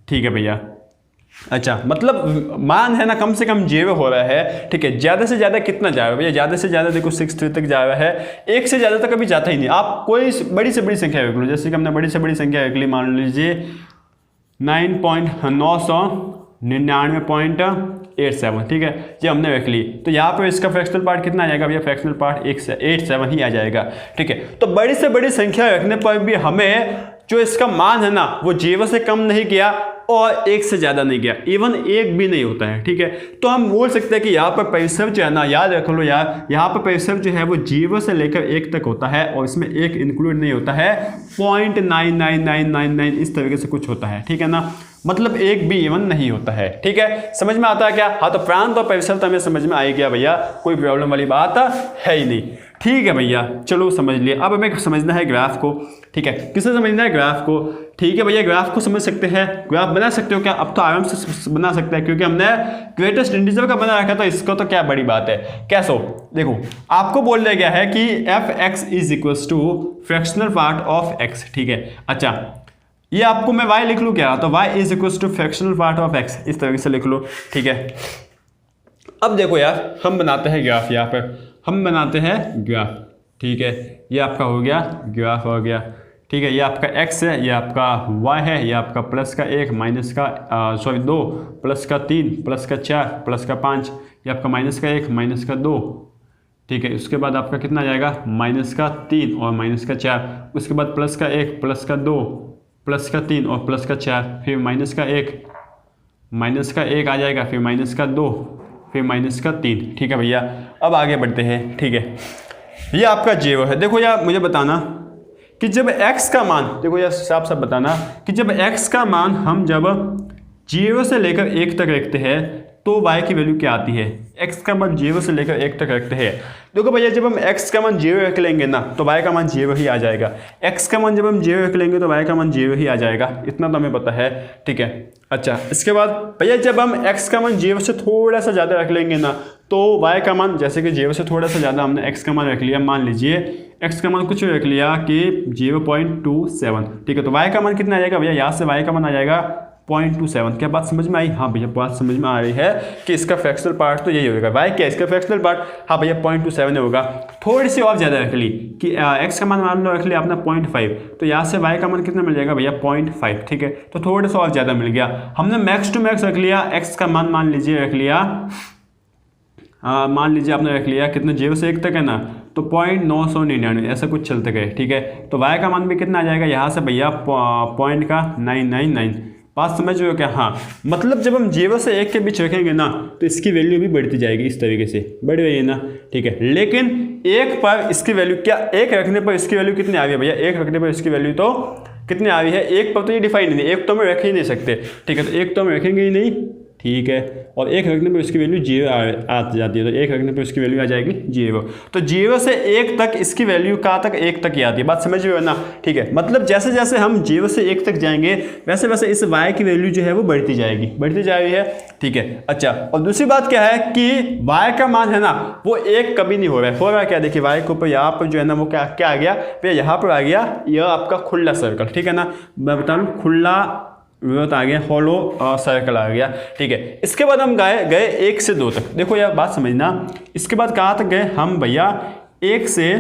ठीक है भैया, अच्छा मतलब मान है ना कम से कम 0 हो रहा है। ठीक है, ज़्यादा से ज़्यादा कितना जा रहा है भैया, ज़्यादा से ज़्यादा देखो 6 तक जा रहा है, 1 से ज़्यादा तक कभी जाता ही नहीं। आप कोई बड़ी से बड़ी संख्या रख लो, जैसे कि हमने बड़ी से बड़ी संख्या रख ली, मान लीजिए 999.87। ठीक है, ये हमने रख ली, तो यहाँ पर इसका फ्रैक्शनल पार्ट कितना आ जाएगा भैया, फ्रैक्शनल पार्ट 87 ही आ जाएगा। ठीक है, तो बड़ी से बड़ी संख्या रखने पर भी हमें जो इसका मान है ना, वो 0 से कम नहीं गया और 1 से ज़्यादा नहीं गया, इवन 1 भी नहीं होता है। ठीक है, तो हम बोल सकते हैं कि यहाँ पर परिसर जो है ना, याद रख लो यार, यहाँ पर परिसर जो है वो 0 से लेकर 1 तक होता है और इसमें 1 इंक्लूड नहीं होता है, 0.99999 इस तरीके से कुछ होता है। ठीक है ना, मतलब 1 भी इवन नहीं होता है। ठीक है, समझ में आता है क्या? हाँ, तो प्रांत और परिसर तो हमें समझ में आई गया भैया, कोई प्रॉब्लम वाली बात है ही नहीं। ठीक है भैया, चलो समझ लिए। अब हमें समझना है ग्राफ को। ठीक है, किसे समझना है? ग्राफ को। ठीक है भैया, ग्राफ को समझ सकते हैं, ग्राफ बना सकते हो क्या? अब तो आराम से बना सकते हैं, क्योंकि हमने ग्रेटेस्ट इंटीजर का बना रखा था, इसको तो क्या बड़ी बात है। कैसे हो? देखो, आपको बोल दिया गया है कि f(x) = fractional part of x। ठीक है, अच्छा ये आपको मैं y लिख लूँ क्या? तो y = fractional part of x, इस तरीके से लिख लो। ठीक है, अब देखो यार, हम बनाते हैं ग्राफ, यहाँ पर हम बनाते हैं ग्राफ। ठीक है, ये आपका हो गया, ग्राफ हो गया। ठीक है, ये आपका x है, ये आपका y है, ये आपका +1 2 +3 +4 +5, ये आपका -1 -2। ठीक है, उसके बाद आपका कितना आ जाएगा, -3 और -4, उसके बाद +1 +2 +3 और +4, फिर -1 आ जाएगा, फिर -2, फिर -3। ठीक है भैया, अब आगे बढ़ते हैं। ठीक है, ये आपका 0 है। देखो यार, मुझे बताना कि जब x का मान, देखो यार साफ बताना कि जब x का मान हम जब 0 से लेकर 1 तक रखते हैं तो y की वैल्यू क्या आती है? x का मान 0 से लेकर 1 तक रखते हैं। देखो भैया, जब हम x का मान 0 रख लेंगे ना, तो y का मान 0 ही आ जाएगा। x का मान जब हम 0 रख लेंगे तो y का मान 0 ही आ जाएगा, इतना तो हमें पता है। ठीक है, अच्छा इसके बाद भैया, जब हम x का मान 0 से थोड़ा सा ज़्यादा रख लेंगे ना, तो y का मान, जैसे कि 0 से थोड़ा सा ज़्यादा हमने x का मान रख लिया, मान लीजिए x का मान कुछ रख लिया कि 0.27। ठीक है, तो y का मान कितना आ जाएगा भैया? यहाँ से y का मान आ जाएगा 0.27। क्या बात समझ में आई? हाँ भैया, बात समझ में आ रही है कि इसका फ्रैक्शनल पार्ट तो यही होगा। y क्या इसका फ्रैक्शनल पार्ट? हाँ भैया, 0.27 होगा। थोड़ी सी और ज़्यादा रख ली कि x का मान मान लो रख लिया अपना 0.5, तो यहाँ से y का मान कितना मिल जाएगा भैया? 0.5। ठीक है, तो थोड़ा सा और ज़्यादा मिल गया। हमने मैक्स टू मैक्स रख लिया, x का मान मान लीजिए रख लिया, मान लीजिए आपने रख लिया कितना, 0 से 1 तक है ना, तो 0.999 ऐसा कुछ चलते गए। ठीक है, तो y का मान भी कितना आ जाएगा यहाँ से भैया? 0.999। बात समझ रहे हो क्या? हाँ, मतलब जब हम 0 से 1 के बीच रखेंगे ना, तो इसकी वैल्यू भी बढ़ती जाएगी, इस तरीके से बढ़ रही है ना। ठीक है, लेकिन 1 पर इसकी वैल्यू क्या, 1 रखने पर इसकी वैल्यू कितनी आ रही है भैया? 1 रखने पर इसकी वैल्यू तो कितनी आ रही है? 1 पर तो ये डिफाइन नहीं है, 1 तो हम रख ही नहीं सकते। ठीक है, तो 1 तो हम रखेंगे ही नहीं। ठीक है, और 1 रखने पर इसकी वैल्यू 0 आ जाती है, तो 1 रखने पर इसकी वैल्यू आ जाएगी 0। तो 0 से 1 तक इसकी वैल्यू कहाँ तक? 1 तक ही आती है। बात समझ रहे हो ना? ठीक है, मतलब जैसे जैसे हम 0 से 1 तक जाएंगे, वैसे वैसे इस y की वैल्यू जो है वो बढ़ती जाएगी, बढ़ती जा रही है। ठीक है, अच्छा, और दूसरी बात क्या है कि y का मान है ना, वो 1 कभी नहीं हो रहा है। हो रहा है क्या? देखिए, y के ऊपर यहाँ पर जो है ना, वो क्या आ गया भैया? यहाँ पर आ गया यह आपका खुला सर्कल। ठीक है ना, मैं बता दूँ, खुला विवत आ गया, हॉलो सर्कल आ गया। ठीक है, इसके बाद हम गए 1 से 2 तक। देखो यार, बात समझना, इसके बाद कहाँ तक गए हम भैया? 1 से,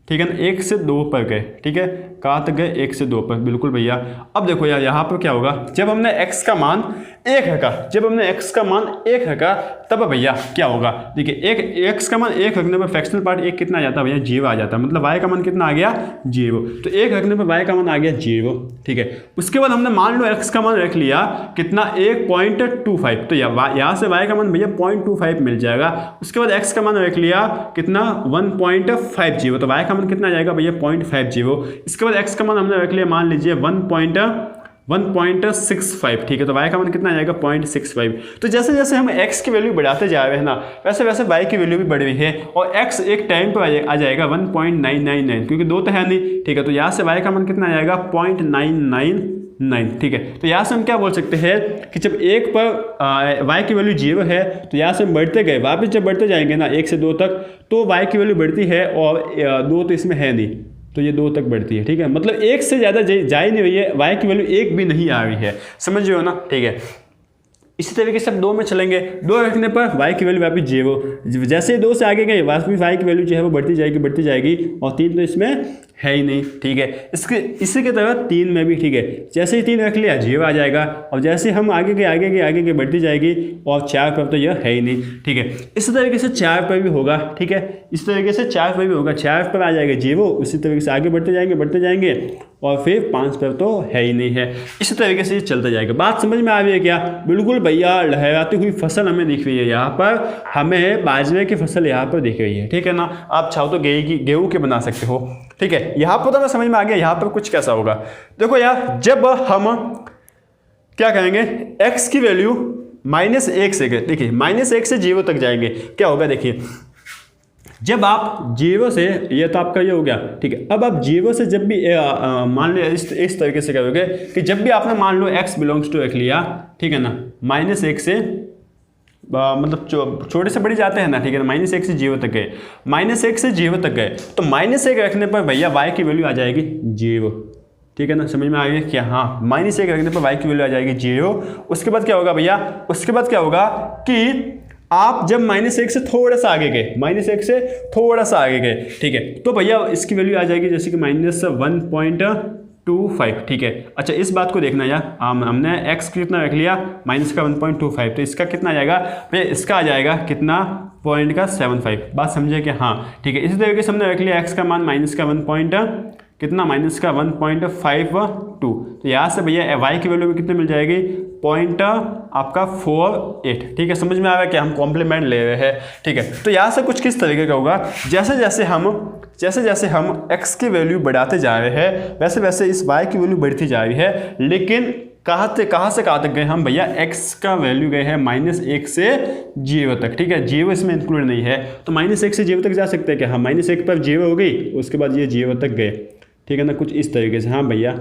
ठीक है ना, 1 से 2 पर गए। ठीक है, कहाँ तक गए? 1 से 2 पर, बिल्कुल भैया। अब देखो यार, यहाँ पर क्या होगा, जब हमने x का मान 1 रखा, जब हमने x का मान 1 रखा, तब भैया क्या होगा? देखिए, x का मान 1 रखने पर फ्रैक्शनल पार्ट 1 कितना आ जाता है भैया? 0 आ जाता है। मतलब y का मान कितना आ गया? 0। तो 1 रखने पर y का मान आ गया 0। ठीक है, उसके बाद हमने मान लो x का मान रख लिया कितना? 1.25। तो यहाँ से y का मान भैया 0.25 मिल जाएगा। उसके बाद x का मान रख लिया कितना? 1.50। तो y का मान कितना आ जाएगा भैया? 0.50। इसके बाद x का मान हमने रख लिया, मान लीजिए 1.25। 1.65, ठीक है। तो y का मान कितना आ जाएगा 0.65। तो जैसे जैसे हम x की वैल्यू बढ़ाते जा रहे हैं ना, वैसे वैसे y की वैल्यू भी बढ़ रही है और x एक टाइम पर आ जाएगा 1.999, क्योंकि 2 तो है नहीं, ठीक है। तो यहाँ से y का मान कितना आ जाएगा 0.999, ठीक है। तो यहाँ से हम क्या बोल सकते हैं कि जब 1 पर y की वैल्यू 0 है तो यहाँ से हम बढ़ते गए, वापस जब बढ़ते जाएंगे ना 1 से 2 तक, तो y की वैल्यू बढ़ती है और 2 तो इसमें है नहीं, तो ये 2 तक बढ़ती है, ठीक है। मतलब 1 से ज़्यादा जा ही नहीं रही है, y की वैल्यू 1 भी नहीं आ रही है, समझ रहे हो ना, ठीक है। इसी तरीके से हम 2 में चलेंगे, 2 रखने पर y की वैल्यू वापिस 0, जैसे 2 से आगे गए वापिस y की वैल्यू जो है वो बढ़ती जाएगी, और 3 तो इसमें है ही नहीं, ठीक है। इसी के तरह 3 में भी, ठीक है, जैसे ही 3 रख लिया 0 आ जाएगा, और जैसे हम आगे के बढ़ती जाएगी, और 4 पर तो यह है ही नहीं, ठीक है। इसी तरीके से 4 पर भी होगा, ठीक है, इस तरीके से 4 पर भी होगा, 4 पर आ जाएगा 0, उसी तरीके से आगे बढ़ते जाएंगे और फिर 5 पर तो है ही नहीं है। इसी तरीके से ये चलता जाएगा। बात समझ में आ रही है क्या? बिल्कुल भैया, लहराती हुई फसल हमें दिख रही है यहाँ पर, हमें बाजरे की फसल यहाँ पर दिख रही है, ठीक है ना। आप चाहो तो गेहूं की बना सकते हो, ठीक है। यहाँ पर तो हमें समझ में आ गया यहाँ पर कुछ कैसा होगा। देखो यार, जब हम क्या करेंगे, x की वैल्यू -1 से, देखिए -1 से 0 तक जाएंगे, क्या होगा देखिए, जब आप 0 से, ये तो आपका ये हो गया, ठीक है। अब आप 0 से जब भी मान लो इस तरीके से करोगे कि जब भी आपने मान लो x बिलोंग्स टू x लिया, ठीक है ना, -1 से मतलब छोटे से बड़ी जाते हैं ना, ठीक है ना, -1 से 0 तक गए, -1 से 0 तक गए, तो -1 रखने पर भैया y की वैल्यू आ जाएगी 0, ठीक है ना। समझ में आ गया क्या? हाँ, -1 रखने पर y की वैल्यू आ जाएगी 0। उसके बाद क्या होगा भैया, उसके बाद क्या होगा कि आप जब -1 से थोड़ा सा आगे गए, -1 से थोड़ा सा आगे गए, ठीक है, तो भैया इसकी वैल्यू आ जाएगी जैसे कि -1.25, ठीक है। अच्छा, इस बात को देखना यार, हमने x कितना रख लिया, -1.25, तो इसका कितना आ जाएगा भैया, इसका आ जाएगा कितना, 0.75। बात समझे कि हाँ, ठीक है। इसी तरीके से हमने रख लिया x का मान -1.52, तो यहाँ से भैया y की वैल्यू में कितने मिल जाएगी, आपका 48, ठीक है। समझ में आ रहा है कि हम कॉम्प्लीमेंट ले रहे हैं, ठीक है। तो यहाँ से कुछ किस तरीके का होगा, जैसे जैसे हम x की वैल्यू बढ़ाते जा रहे हैं, वैसे वैसे इस y की वैल्यू बढ़ती जा रही है, लेकिन कहाँ से कहाँ तक गए हम भैया, x का वैल्यू गए हैं -1 से 0 तक, ठीक है। 0 इसमें इंक्लूड नहीं है, तो -1 से 0 तक जा सकते हैं क्या? हाँ, -1 पर 0 हो गई, उसके बाद ये 0 तक गए, ठीक है ना, कुछ इस तरीके से। हाँ भैया,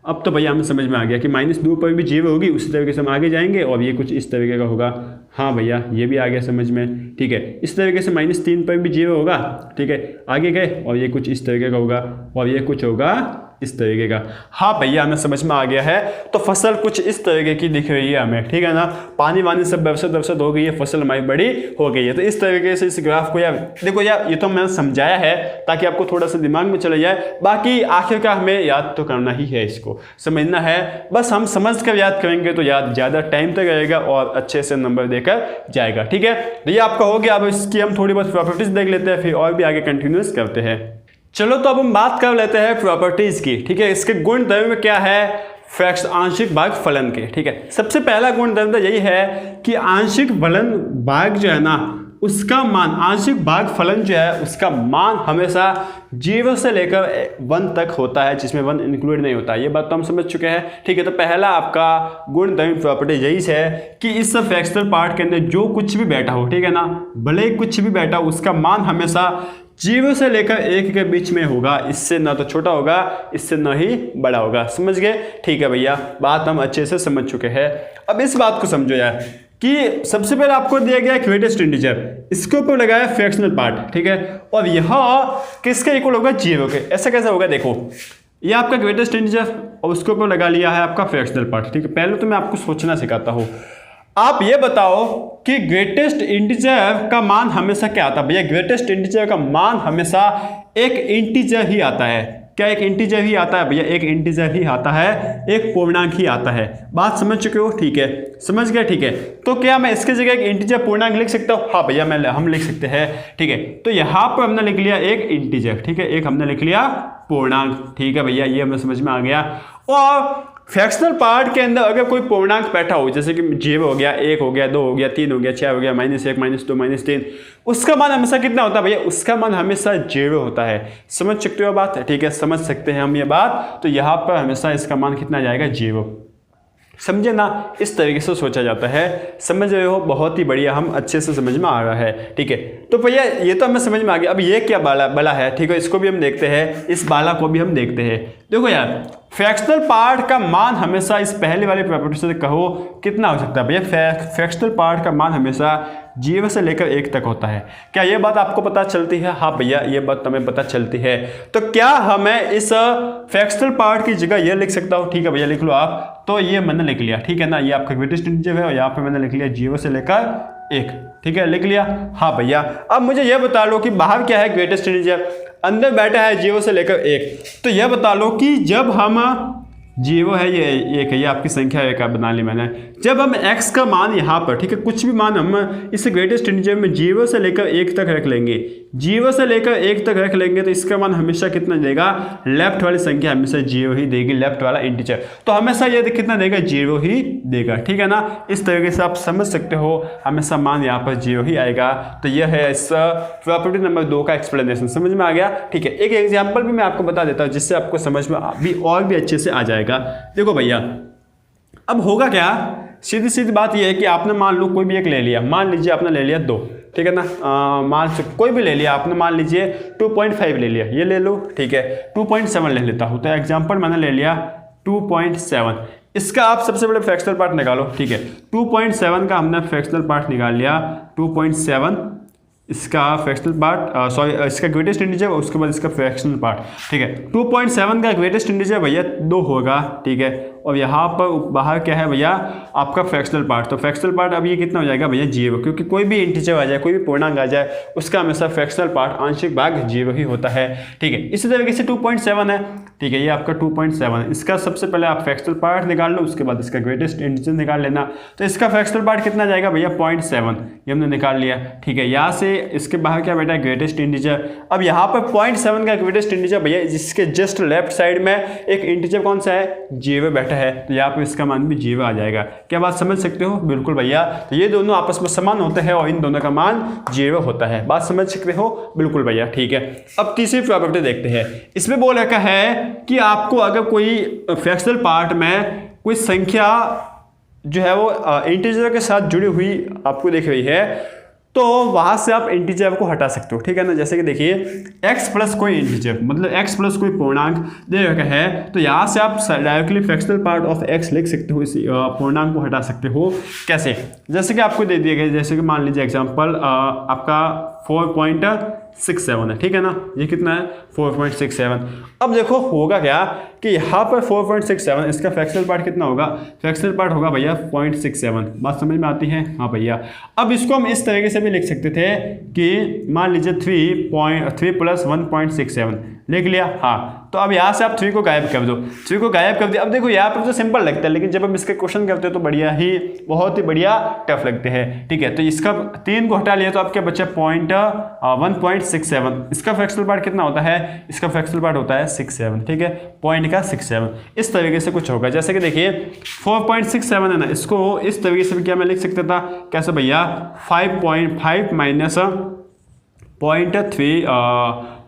अब तो भैया हमें समझ में आ गया कि -2 पर भी 0 होगी, उसी तरीके से हम आगे जाएंगे और ये कुछ इस तरीके का होगा। हाँ भैया, ये भी आ गया समझ में, ठीक है। इस तरीके से -3 पर भी 0 होगा, ठीक है, आगे गए और ये कुछ इस तरीके का होगा, और ये कुछ होगा इस तरीके का। हाँ भैया, हमें समझ में आ गया है। तो फसल कुछ इस तरीके की दिख रही है हमें, ठीक है ना, पानी वानी सब बरसत हो गई है, फसल हमारी बड़ी हो गई है। तो इस तरीके से इस ग्राफ को यार देखो यार, ये तो मैंने समझाया है ताकि आपको थोड़ा सा दिमाग में चले जाए, बाकी आखिरकार हमें याद तो करना ही है, इसको समझना है। बस हम समझ कर याद करेंगे तो याद ज़्यादा टाइम तक रहेगा और अच्छे से नंबर देकर जाएगा, ठीक है। तो ये आपका हो गया। अब इसकी हम थोड़ी बहुत प्रॉपर्टीज देख लेते हैं, फिर और भी आगे कंटिन्यूस करते हैं। चलो, तो अब हम बात कर लेते हैं प्रॉपर्टीज की, ठीक है। इसके गुणधर्म क्या है आंशिक भाग फलन के, ठीक है। सबसे पहला गुणधर्म तो यही है कि आंशिक फलन भाग जो है ना, उसका मान, आंशिक भाग फलन जो है उसका मान हमेशा 0 से लेकर 1 तक होता है, जिसमें 1 इंक्लूड नहीं होता। ये बात तो हम समझ चुके हैं, ठीक है। तो पहला आपका गुणधर्म प्रॉपर्टी यही है कि इस फ्रैक्शनल पार्ट के अंदर जो कुछ भी बैठा हो, ठीक है ना, भले ही कुछ भी बैठा हो, उसका मान हमेशा 0 से लेकर 1 के बीच में होगा, इससे ना तो छोटा होगा, इससे ना ही बड़ा होगा। समझ गए? ठीक है भैया, बात हम अच्छे से समझ चुके हैं। अब इस बात को समझो यार कि सबसे पहले आपको दिया गया ग्रेटेस्ट इंटीजर, इसके ऊपर लगाया फ्रैक्शनल पार्ट, ठीक है, और यहाँ किसके इक्वल होगा, 0 के। ऐसा कैसे होगा, देखो ये आपका ग्रेटेस्ट इंटीजर और उसके ऊपर लगा लिया है आपका फ्रैक्शनल पार्ट, ठीक है। पहले तो मैं आपको सोचना सिखाता हूँ। आप ये बताओ कि ग्रेटेस्ट इंटीजर का मान हमेशा क्या आता है भैया? ग्रेटेस्ट इंटीजर का मान हमेशा एक इंटीजर ही आता है। क्या एक इंटीजर ही आता है भैया? एक इंटीजर ही आता है, एक पूर्णांक ही आता है। बात समझ चुके हो? ठीक है, समझ गए, ठीक है। तो क्या मैं इसके जगह एक इंटीजर पूर्णांक लिख सकता हूँ? हाँ भैया, हम लिख सकते हैं, ठीक है। तो यहाँ पर हमने लिख लिया एक इंटीजर, ठीक है, एक हमने लिख लिया पूर्णांक, ठीक है भैया, ये हमें समझ में आ गया। और फ्रैक्शनल पार्ट के अंदर अगर कोई पूर्णांक बैठा हो, जैसे कि 0 हो गया, 1 हो गया, 2 हो गया, 3 हो गया, 6 हो गया, -1, -2, -3, उसका मान हमेशा कितना होता है भैया? उसका मान हमेशा 0 होता है। समझ सकते हो बात? ठीक है, समझ सकते हैं हम ये बात। तो यहाँ पर हमेशा इसका मान कितना जाएगा? 0, समझे ना, इस तरीके से सोचा जाता है। समझ रहे हो, बहुत ही बढ़िया, हम अच्छे से समझ में आ रहा है। ठीक है, तो भैया ये तो हमें समझ में आ गया। अब ये क्या बला है, ठीक है, इसको भी हम देखते हैं, इस बाला को भी हम देखते हैं। देखो यार, फ्रैक्शनल पार्ट का मान हमेशा इस पहले वाली प्रॉपर्टी से कहो कितना हो सकता है भैया, फ्रैक्शनल पार्ट का मान हमेशा 0 से लेकर 1 तक होता है। क्या ये बात आपको पता चलती है? हाँ भैया, ये बात हमें पता चलती है। तो क्या हमें इस फ्रैक्शनल पार्ट की जगह ये लिख सकता हूँ? ठीक है भैया, लिख लो आप। तो ये मैंने लिख लिया, ठीक है ना, ये आपका ग्रेटेस्ट इंटीजर है और यहाँ पे मैंने लिख लिया 0 से लेकर 1। ठीक है, लिख लिया। हाँ भैया, अब मुझे यह बता लो कि बाहर क्या है ग्रेटेस्ट इंटीजर, अंदर बैठा है 0 से लेकर 1। तो यह बता लो कि जब हम 0 है, ये 1 है, ये आपकी संख्या 1 बना ली मैंने। जब हम x का मान यहाँ पर, ठीक है, कुछ भी मान हम इस ग्रेटेस्ट इंटीजर में 0 से लेकर 1 तक रख लेंगे, 0 से लेकर 1 तक रख लेंगे, तो इसका मान हमेशा कितना देगा? लेफ्ट वाली संख्या हमेशा 0 ही देगी, लेफ्ट वाला इंटीजर। तो हमेशा ये कितना देगा? 0 ही देगा। ठीक है ना, इस तरीके से आप समझ सकते हो, हमेशा मान यहाँ पर 0 ही आएगा। तो यह है इस प्रॉपर्टी नंबर 2 का एक्सप्लेनेशन। समझ में आ गया? ठीक है, एक एग्जाम्पल भी मैं आपको बता देता हूँ जिससे आपको समझ में और भी अच्छे से आ जाएगा। देखो भैया, अब होगा क्या, सीधी सीधी बात यह है कि आपने मान लो कोई भी एक ले लिया, मान लीजिए आपने ले लिया 2, ठीक है ना, मान से कोई भी ले लिया आपने, मान लीजिए 2.5 ले लिया, ये ले लो, ठीक है, 2.7 ले लेता हूँ। तो एग्जांपल मैंने ले लिया 2.7, इसका आप सबसे पहले फ्रैक्शनल पार्ट निकालो। ठीक है, 2.7 का हमने फ्रैक्शनल पार्ट निकाल लिया, 2.7 इसका फ्रैक्शनल पार्ट, सॉरी इसका ग्रेटेस्ट इंटीजर, उसके बाद इसका फ्रैक्शनल पार्ट। ठीक है, 2.7 का ग्रेटेस्ट इंटीजर भैया 2 होगा। ठीक है, और यहाँ पर बाहर क्या है भैया? आपका फ्रैक्शनल पार्ट। तो फ्रैक्शनल पार्ट अब ये कितना हो जाएगा भैया? 0, क्योंकि कोई भी इंटीजर आ जाए, कोई भी पूर्णांक आ जाए, उसका हमेशा फ्रैक्शनल पार्ट आंशिक भाग 0 ही होता है। ठीक है, इसी तरीके से 2.7 है, ठीक है, ये आपका 2.7, इसका सबसे पहले आप फ्रैक्शनल पार्ट निकाल लो, उसके बाद इसका ग्रेटेस्ट इंटीजर निकाल लेना। तो इसका फ्रैक्शनल पार्ट कितना जाएगा भैया? 0.7, ये हमने निकाल लिया। ठीक है, यहाँ से इसके बाहर क्या बैठा है? Greatest integer. अब यहाँ पर 0.7 का ग्रेटेस्ट इंटीजर भैया, जिसके जस्ट लेफ्ट साइड में एक इंटीजर कौन सा है? 0 बैठा है, तो यहाँ पर इसका मान भी 0 आ जाएगा। क्या बात समझ सकते हो? बिल्कुल भैया, तो ये दोनों आपस में समान होते हैं और इन दोनों का मान 0 होता है। बात समझ सकते हो? बिल्कुल भैया, ठीक है। अब तीसरी प्रॉपर्टी देखते हैं। इसमें बोल रखा है कि आपको अगर कोई फ्रैक्शनल पार्ट में कोई संख्या जो है वो इंटीजर के साथ जुड़ी हुई आपको दिख रही है, तो वहां से आप इंटीजर को हटा सकते हो। ठीक है ना, जैसे कि देखिए x प्लस कोई इंटीजर, मतलब x प्लस कोई पूर्णांक दे रखा है, तो यहाँ से आप directly fractional part of x लिख सकते हो, इस पूर्णांक को हटा सकते हो। कैसे? जैसे कि आपको दे दिया गया, जैसे कि मान लीजिए एग्जांपल आपका 4.67 है, ठीक है ना, ये कितना है? 4.67। अब देखो होगा क्या कि यहाँ पर 4.67, इसका फ्रैक्शनल पार्ट कितना होगा? फ्रैक्शनल पार्ट होगा भैया 0.67। बात समझ में आती है? हाँ भैया। अब इसको हम इस तरीके से भी लिख सकते थे कि मान लीजिए 3 प्लस 1.67 लिख लिया। हाँ, तो अब यहाँ से आप 3 को गायब कर दो, 3 को गायब कर दिया। अब देखो यहाँ पर तो सिंपल लगता है, लेकिन जब हम इसके क्वेश्चन करते हो तो बढ़िया ही, बहुत ही बढ़िया टफ लगते हैं। ठीक है, तो इसका 3 को हटा लिया तो आपके बच्चा 1.67। इसका फ्रैक्शनल पार्ट कितना होता है? इसका फ्रैक्शनल पार्ट होता है 67। ठीक है, पॉइंट का 67। इस तरीके से कुछ होगा, जैसे कि देखिए 4.67 है ना, इसको इस तरीके से भी क्या मैं लिख सकता था? कैसे भैया? 5.5 माइनस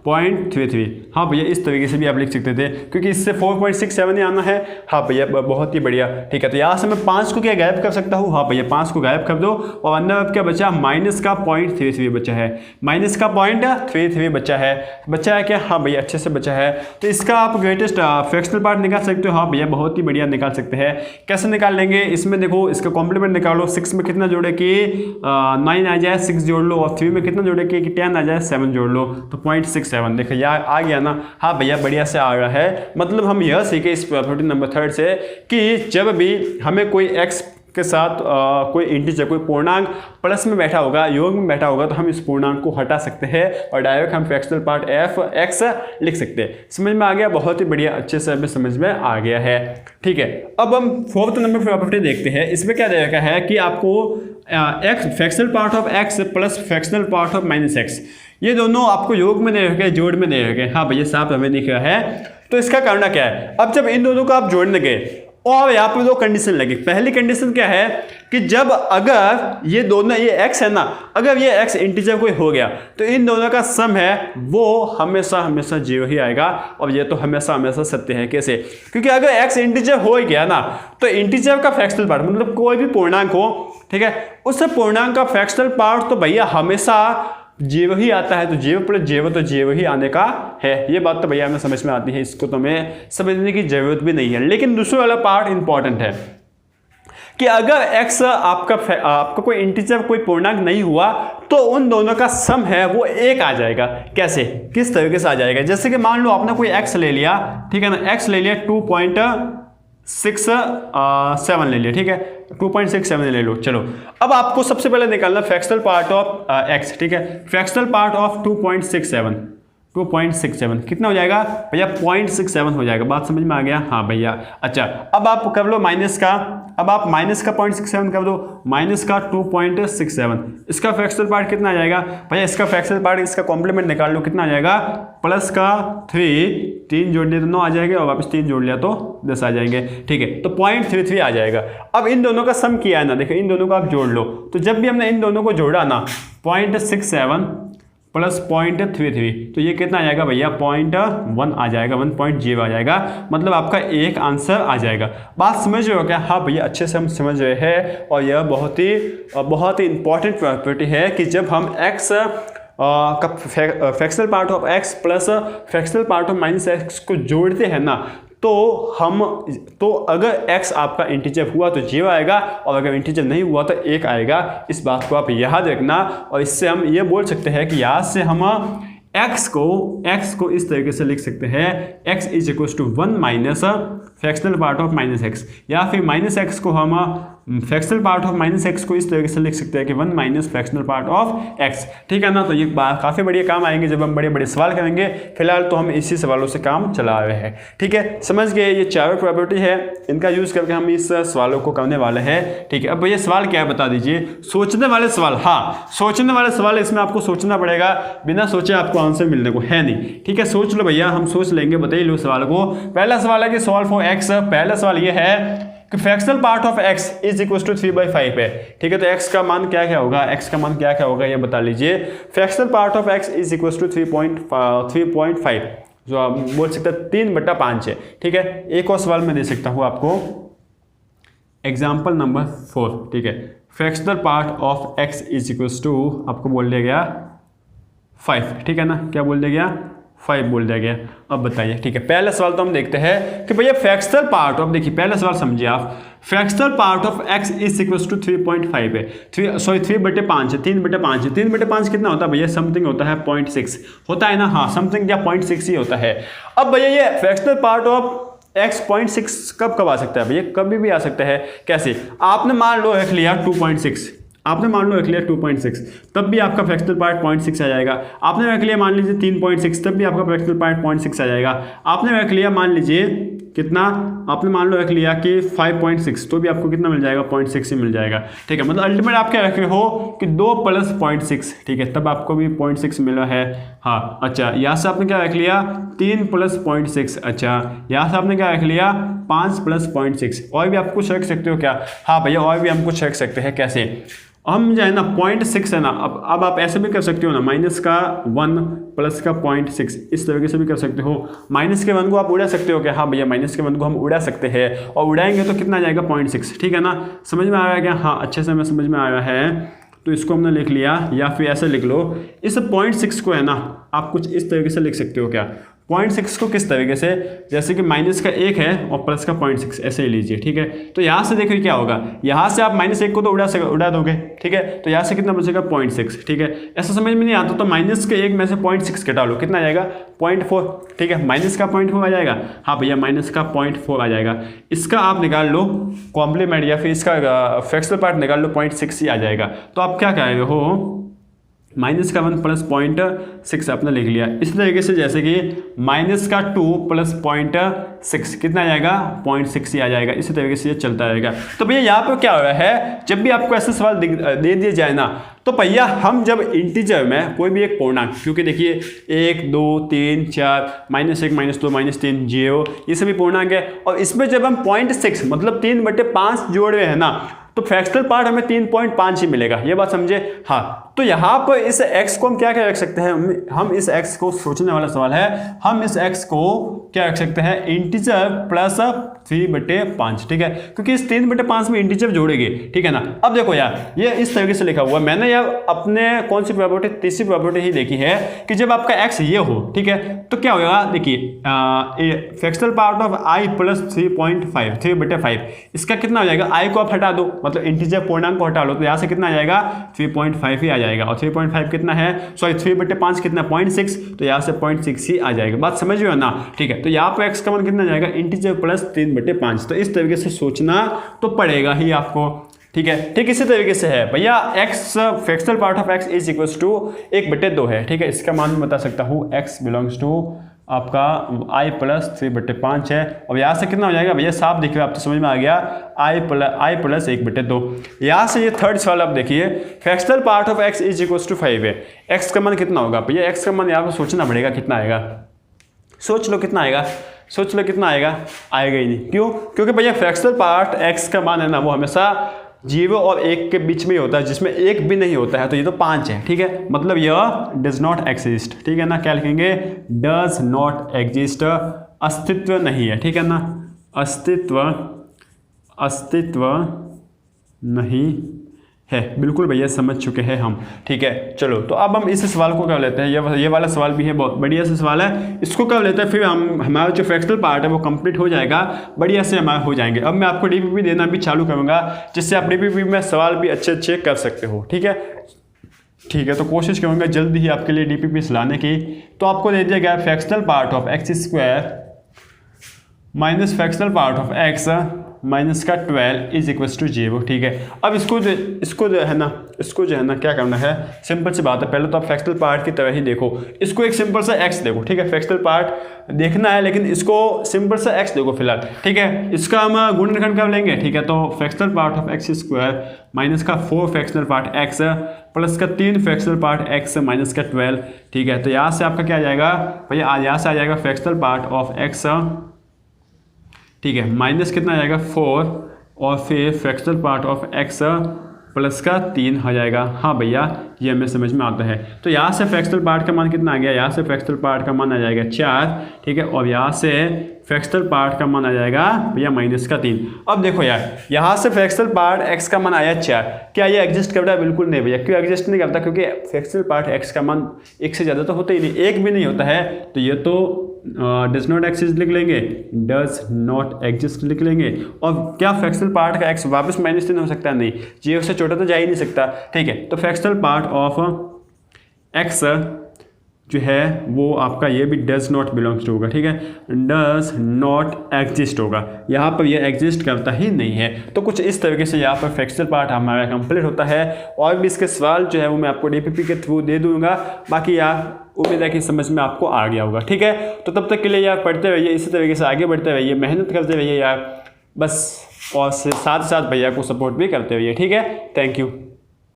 0.33। हाँ भैया, इस तरीके से भी आप लिख सकते थे, क्योंकि इससे 4.67 ही आना है। हाँ भैया, बहुत ही बढ़िया। ठीक है, तो यहाँ से मैं 5 को क्या गायब कर सकता हूँ? हाँ भैया, 5 को गायब कर दो, और अंदर अब क्या बचा? माइनस का 0.33 बचा है, माइनस का 0.33 बचा है। बचा है क्या? हाँ भैया, अच्छे से बचा है। तो इसका आप ग्रेटेस्ट फ्रैक्शनल पार्ट निकाल सकते हो। हाँ भैया, बहुत ही बढ़िया निकाल सकते हैं। कैसे निकाल लेंगे? इसमें देखो, इसका कॉम्प्लीमेंट निकालो। 6 में कितना जोड़े कि 9 आ जाए, 6 जोड़ लो, और 3 में कितना जोड़े कि 10 आ जाए, 7 जोड़ लो, तो 0.67। देखो यार आ गया ना? हाँ भैया, बढ़िया से आ रहा है। मतलब हम यह सीखे इस प्रॉपर्टी नंबर 3 से कि जब भी हमें कोई x के साथ कोई इंटीजर, कोई पूर्णांक प्लस में बैठा होगा, योग में बैठा होगा, तो हम इस पूर्णांक को हटा सकते हैं और डायरेक्ट हम फ्रैक्शनल पार्ट f(x) लिख सकते हैं। समझ में आ गया? बहुत ही बढ़िया, अच्छे से हमें समझ में आ गया है। ठीक है, अब हम 4th नंबर प्रॉपर्टी देखते हैं। इसमें क्या दे रखा है कि आपको x fractional part of x plus fractional part of -x, ये दोनों आपको योग में दे रखे, जोड़ में दे रखे। हाँ भैया, साफ हमें दिख रहा है। तो इसका करना क्या है? अब जब इन दोनों को आप जोड़ने गए और यहाँ पर 2 कंडीशन लगी। पहली कंडीशन क्या है कि जब अगर ये दोनों, ये x है ना, अगर ये x इंटीजर कोई हो गया तो इन दोनों का सम है वो हमेशा हमेशा 0 ही आएगा। और ये तो हमेशा हमेशा सत्य है। कैसे? क्योंकि अगर x इंटीजर हो गया ना तो इंटीजर का फ्रैक्शनल पार्ट, मतलब कोई भी पूर्णांक हो, ठीक है, उस पूर्णांक का फ्रैक्शनल पार्ट तो भैया हमेशा 0 ही आता है। तो 0 + 0 तो 0 ही आने का है। ये बात तो भैया हमें समझ में आती है, इसको तो हमें समझने की जरूरत भी नहीं है। लेकिन दूसरा वाला पार्ट इंपॉर्टेंट है कि अगर x आपका कोई इंटीजर, कोई पूर्णांक नहीं हुआ तो उन दोनों का सम है वो 1 आ जाएगा। कैसे, किस तरीके से आ जाएगा? जैसे कि मान लो आपने कोई x ले लिया, ठीक है ना, x ले लिया 2.67 ले लिया, ठीक है, 2.67 ले लो। चलो अब आपको सबसे पहले निकालना फ्रैक्शनल पार्ट ऑफ x, ठीक है, फ्रैक्शनल पार्ट ऑफ 2.67 कितना हो जाएगा भैया? 0.67 हो जाएगा। बात समझ में आ गया? हाँ भैया। अच्छा अब आप कर लो माइनस का, अब आप माइनस का 0.67 कर दो, माइनस का 2.67, इसका फ्रैक्शनल पार्ट कितना आ जाएगा भैया? इसका फ्रैक्शनल पार्ट, इसका कॉम्प्लीमेंट निकाल लो, कितना आ जाएगा? प्लस का 3 जोड़ लिया तो 9 आ जाएगा और वापस 3 जोड़ लिया तो 10 आ जाएंगे, ठीक है, तो 0.33 आ जाएगा। अब इन दोनों का सम किया है ना, देखो इन दोनों को आप जोड़ लो, तो जब भी हमने इन दोनों को जोड़ा ना 0.67 प्लस 0.33 तो ये कितना आ जाएगा भैया? 0.1 आ जाएगा, 1.0 आ जाएगा, मतलब आपका एक आंसर आ जाएगा। बात समझ रहे हो क्या? हाँ भैया अच्छे से हम समझ रहे हैं। और यह बहुत ही इंपॉर्टेंट प्रॉपर्टी है कि जब हम x का fractional part of x plus fractional part of -x को जोड़ते हैं ना तो अगर x आपका इंटीजर हुआ तो 0 आएगा और अगर इंटीजर नहीं हुआ तो 1 आएगा। इस बात को आप याद रखना। और इससे हम ये बोल सकते हैं कि यहाँ से हम x को इस तरीके से लिख सकते हैं, x is equal to 1 minus fractional part of -x, या फिर -x को हम फ्रैक्शनल पार्ट ऑफ -x को इस तरीके से लिख सकते हैं कि 1 minus fractional part of x, ठीक है ना। तो ये काफ़ी बढ़िया काम आएंगे जब हम बड़े बड़े सवाल करेंगे। फिलहाल तो हम इसी सवालों से काम चला रहे हैं, ठीक है, समझ गए। ये चारों प्रॉपर्टी है, इनका यूज़ करके हम इस सवालों को करने वाले हैं, ठीक है। अब ये सवाल क्या है बता दीजिए? सोचने वाले सवाल, हाँ सोचने वाले सवाल, इसमें आपको सोचना पड़ेगा, बिना सोचे आपको आंसर मिलने को है नहीं, ठीक है। सोच लो भैया, हम सोच लेंगे, बताइए लो सवाल को। पहला सवाल है कि सॉल्व फॉर x। पहला सवाल ये है कि fractional part of x is equal to 3/5 है, ठीक है। तो x का मान क्या क्या होगा? x का मान क्या क्या होगा ये बता लीजिए। Fractional part of x is equal to 3.5, जो आप बोल सकते हैं 3/5 है, ठीक है। एक और सवाल मैं दे सकता हूँ आपको, एग्जाम्पल नंबर 4, ठीक है। Fractional part of x is equal to, आपको बोल दिया गया 5, ठीक है ना, क्या बोल दिया गया? 5 बोल दिया गया। अब बताइए, ठीक है। पहला सवाल तो हम देखते हैं कि भैया फ्रैक्शनल पार्ट ऑफ, देखिए पहला सवाल समझिए आप, fractional part of x is equal to 3.5 है, 3/5 है, 3/5 है। 3/5 कितना होता है भैया? समथिंग होता है 0.6 होता है ना, हाँ समथिंग या 0.6 ही होता है। अब भैया ये फ्रैक्शनल पार्ट ऑफ x 0.6 कब आ सकता है भैया? कभी भी आ सकता है। कैसे? आपने मान लो रख लिया 2.6, आपने मान लो रख लिया 2.6, तब भी आपका फ्रैक्शनल पार्ट 0.6 आ जाएगा। आपने रख लिया मान लीजिए 3.6, तब भी आपका फ्रैक्शनल पार्ट 0.6 आ जाएगा। आपने रख लिया मान लीजिए कितना, आपने मान लो रख लिया कि 5.6, तो भी आपको कितना मिल जाएगा? 0.6 ही मिल जाएगा, ठीक है। मतलब अल्टीमेट आप क्या रख रहे हो कि 2 + 0.6, ठीक है, तब आपको भी 0.6 मिला है। हाँ अच्छा, यहाँ से आपने क्या रख लिया? 3 + 0.6, अच्छा यहाँ से आपने क्या रख लिया? 5 + 0.6। और भी आप कुछ रख सकते हो क्या? हाँ भैया और भी हम कुछ रख सकते हैं। कैसे? हम जो है ना 0.6 है ना, अब आप ऐसे भी कर सकते हो ना, -1 प्लस का 0.6, इस तरीके से भी कर सकते हो। -1 को आप उड़ा सकते हो क्या? हाँ भैया -1 को हम उड़ा सकते हैं, और उड़ाएंगे तो कितना आ जाएगा? 0.6, ठीक है ना। समझ में आ रहा है क्या? हाँ अच्छे से हमें समझ में आ रहा है। तो इसको हमने लिख लिया, या फिर ऐसे लिख लो, इस 0.6 को है ना आप कुछ इस तरीके से लिख सकते हो क्या? 0.6 को किस तरीके से? जैसे कि -1 है और प्लस का 0.6, ऐसे ही लीजिए, ठीक है। तो यहाँ से देखिए क्या होगा, यहाँ से आप -1 को तो उड़ा दोगे, ठीक है। तो यहाँ से कितना बचेगा? 0.6, ठीक है। ऐसा समझ में नहीं आता तो -1 में से 0.6 घटा लो, कितना आ जाएगा? 0.4, ठीक है। माइनस का 0.4 आ जाएगा, हाँ भैया -0.4 आ जाएगा। इसका आप निकाल लो कॉम्प्लीमेंट, या फिर इसका फ्रैक्शनल पार्ट निकाल लो, 0.6 ही आ जाएगा। तो आप क्या कह रहे हो? -1 + 0.6 आपने लिख लिया। इस तरीके से जैसे कि -2 + 0.6 कितना आ जाएगा? 0.6 ही आ जाएगा। इसी तरीके से ये चलता रहेगा। तो भैया यहाँ पर क्या हो रहा है, जब भी आपको ऐसे सवाल दे दिए जाए ना, तो भैया हम जब इंटीजर में कोई भी एक पूर्णांक, क्योंकि देखिए 1 2 3 4 -1 -2 -3 0 ये सभी पूर्णांक है, और इसमें जब हम 0.6 मतलब 3/5 जोड़ रहे हैं ना, तो फ्रैक्शनल पार्ट हमें 3.5 ही मिलेगा, ये बात समझे। हाँ, तो यहाँ पर इस x को हम क्या क्या रख सकते हैं, हम इस x को, सोचने वाला सवाल है, हम इस x को क्या रख सकते हैं, इंटीजर प्लस 3/5, ठीक है, क्योंकि इस 3/5 में इंटीजर जोड़ेंगे, ठीक है ना। अब देखो यार, ये इस तरीके से लिखा हुआ, मैंने यार अपने कौन सी प्रॉपर्टी, तीसरी प्रॉपर्टी ही देखी है कि जब आपका x ये हो, ठीक है, तो क्या होगा, देखिए fractional part of i plus 3/5, इसका कितना हो जाएगा, i को आप हटा दो, मतलब इंटीजर पूर्णांक को हटा लो, तो यहाँ से कितना आ जाएगा, 3.5 ही आ जाएगा। और 3.5 कितना है, सॉरी 3/5 कितना, 0.6, तो यहाँ से 0.6 ही आ जाएगा। बात समझ रहे हो ना, ठीक है। तो यहाँ पर x का मान कितना जाएगा, इंटीजर प्लस 3/5। तो इस तरीके से सोचना तो पड़ेगा ही आपको, ठीक है। ठीक इसी तरीके से है भैया, x fractional part of x is equal to 1/2 है, ठीक है। इसका मान मैं बता सकता हूँ, x बिलोंग्स टू आपका i प्लस 3/5 है। और यहाँ से कितना हो जाएगा भैया, साफ दिख रहा है, आप तो समझ में आ गया, i प्लस 1/2। यहाँ से ये थर्ड सवाल आप देखिए, fractional part of x is equal to 5 है, x का मान कितना होगा भैया, x का मान यहाँ पर सोचना पड़ेगा कितना आएगा, सोच लो कितना आएगा, सोच लो कितना आएगा, आएगा ही नहीं। क्यों, क्योंकि भैया फ्रैक्शनल पार्ट x का मान है ना, वो हमेशा 0 और 1 के बीच में ही होता है, जिसमें 1 भी नहीं होता है, तो ये तो 5 है, ठीक है, मतलब यह डज नॉट एग्जिस्ट, ठीक है ना। क्या लिखेंगे, डज नॉट एग्जिस्ट, अस्तित्व नहीं है, ठीक है ना, अस्तित्व नहीं है, बिल्कुल भैया समझ चुके हैं हम, ठीक है। चलो, तो अब हम इस सवाल को कर लेते हैं, ये वाला सवाल भी है, बहुत बढ़िया सा सवाल है, इसको कर लेते हैं, फिर हम हमारा जो फ्रैक्शनल पार्ट है वो कंप्लीट हो जाएगा, बढ़िया से हमारे हो जाएंगे। अब मैं आपको डीपीपी देना भी चालू करूँगा, जिससे आप डीपीपी में सवाल भी अच्छे कर सकते हो, ठीक है। ठीक है, तो कोशिश करूँगा जल्दी ही आपके लिए डीपीपी लाने की। तो आपको दे दिया गया fractional part of x² minus fractional part of x minus का 12 इज इक्वल टू 0, ठीक है। अब इसको जो है ना क्या करना है, सिंपल सी बात है, पहले तो आप फ्रैक्शनल पार्ट की तरह ही देखो, इसको एक सिंपल सा x देखो, ठीक है, फ्रैक्शनल पार्ट देखना है, लेकिन इसको सिंपल सा x देखो फिलहाल, ठीक है। इसका हम गुणनखंड कर लेंगे, ठीक है। तो fractional part of x² minus का 4 फ्रैक्शनल पार्ट x प्लस का 3 फ्रैक्शनल पार्ट x माइनस का 12, ठीक है। तो यहाँ से आपका क्या आ जाएगा भैया, यहाँ से आ जाएगा फ्रैक्शनल पार्ट ऑफ x, ठीक है, माइनस कितना आ जाएगा 4, और फिर fractional part of x plus का 3 आ जाएगा। हाँ भैया, ये हमें समझ में आता है। तो यहाँ से फ्रैक्शनल पार्ट का मान कितना आ गया, यहाँ से फ्रैक्शनल पार्ट का मान आ जाएगा 4, ठीक है, और यहाँ से फ्रैक्शनल पार्ट का मान आ जाएगा भैया माइनस का 3। अब देखो यार, यहाँ से फ्रैक्शनल पार्ट x का मान आया 4, क्या ये एग्जिस्ट करता है, बिल्कुल नहीं भैया। क्यों एग्जिस्ट नहीं करता, क्योंकि फ्रैक्शनल पार्ट x का मान 1 से ज़्यादा तो होता ही नहीं, 1 भी नहीं होता है, तो ये तो डज नॉट एग्जिस्ट लिख लेंगे, डज नॉट एग्जिस्ट लिख लेंगे। और क्या फ्रैक्शनल पार्ट का x वापस -3 हो सकता है, नहीं, 0 से छोटा तो जा ही नहीं सकता, ठीक है। तो फ्रैक्शनल पार्ट ऑफ x जो है वो आपका ये भी डज नॉट बिलोंग्स टू होगा, ठीक है, डज नॉट एग्जिस्ट होगा, यहाँ पर ये एग्जिस्ट करता ही नहीं है। तो कुछ इस तरीके से यहाँ पर फ्रैक्शनल पार्ट हमारा कंप्लीट होता है, और भी इसके सवाल जो है वो मैं आपको डीपीपी के थ्रू दे दूंगा। बाकी यार उम्मीद है कि समझ में आपको आ गया होगा, ठीक है। तो तब तक के लिए यार पढ़ते रहिए, इसी तरीके से आगे बढ़ते रहिए, मेहनत करते रहिए यार, बस, और साथ साथ भैया को सपोर्ट भी करते रहिए, ठीक है। Thank you.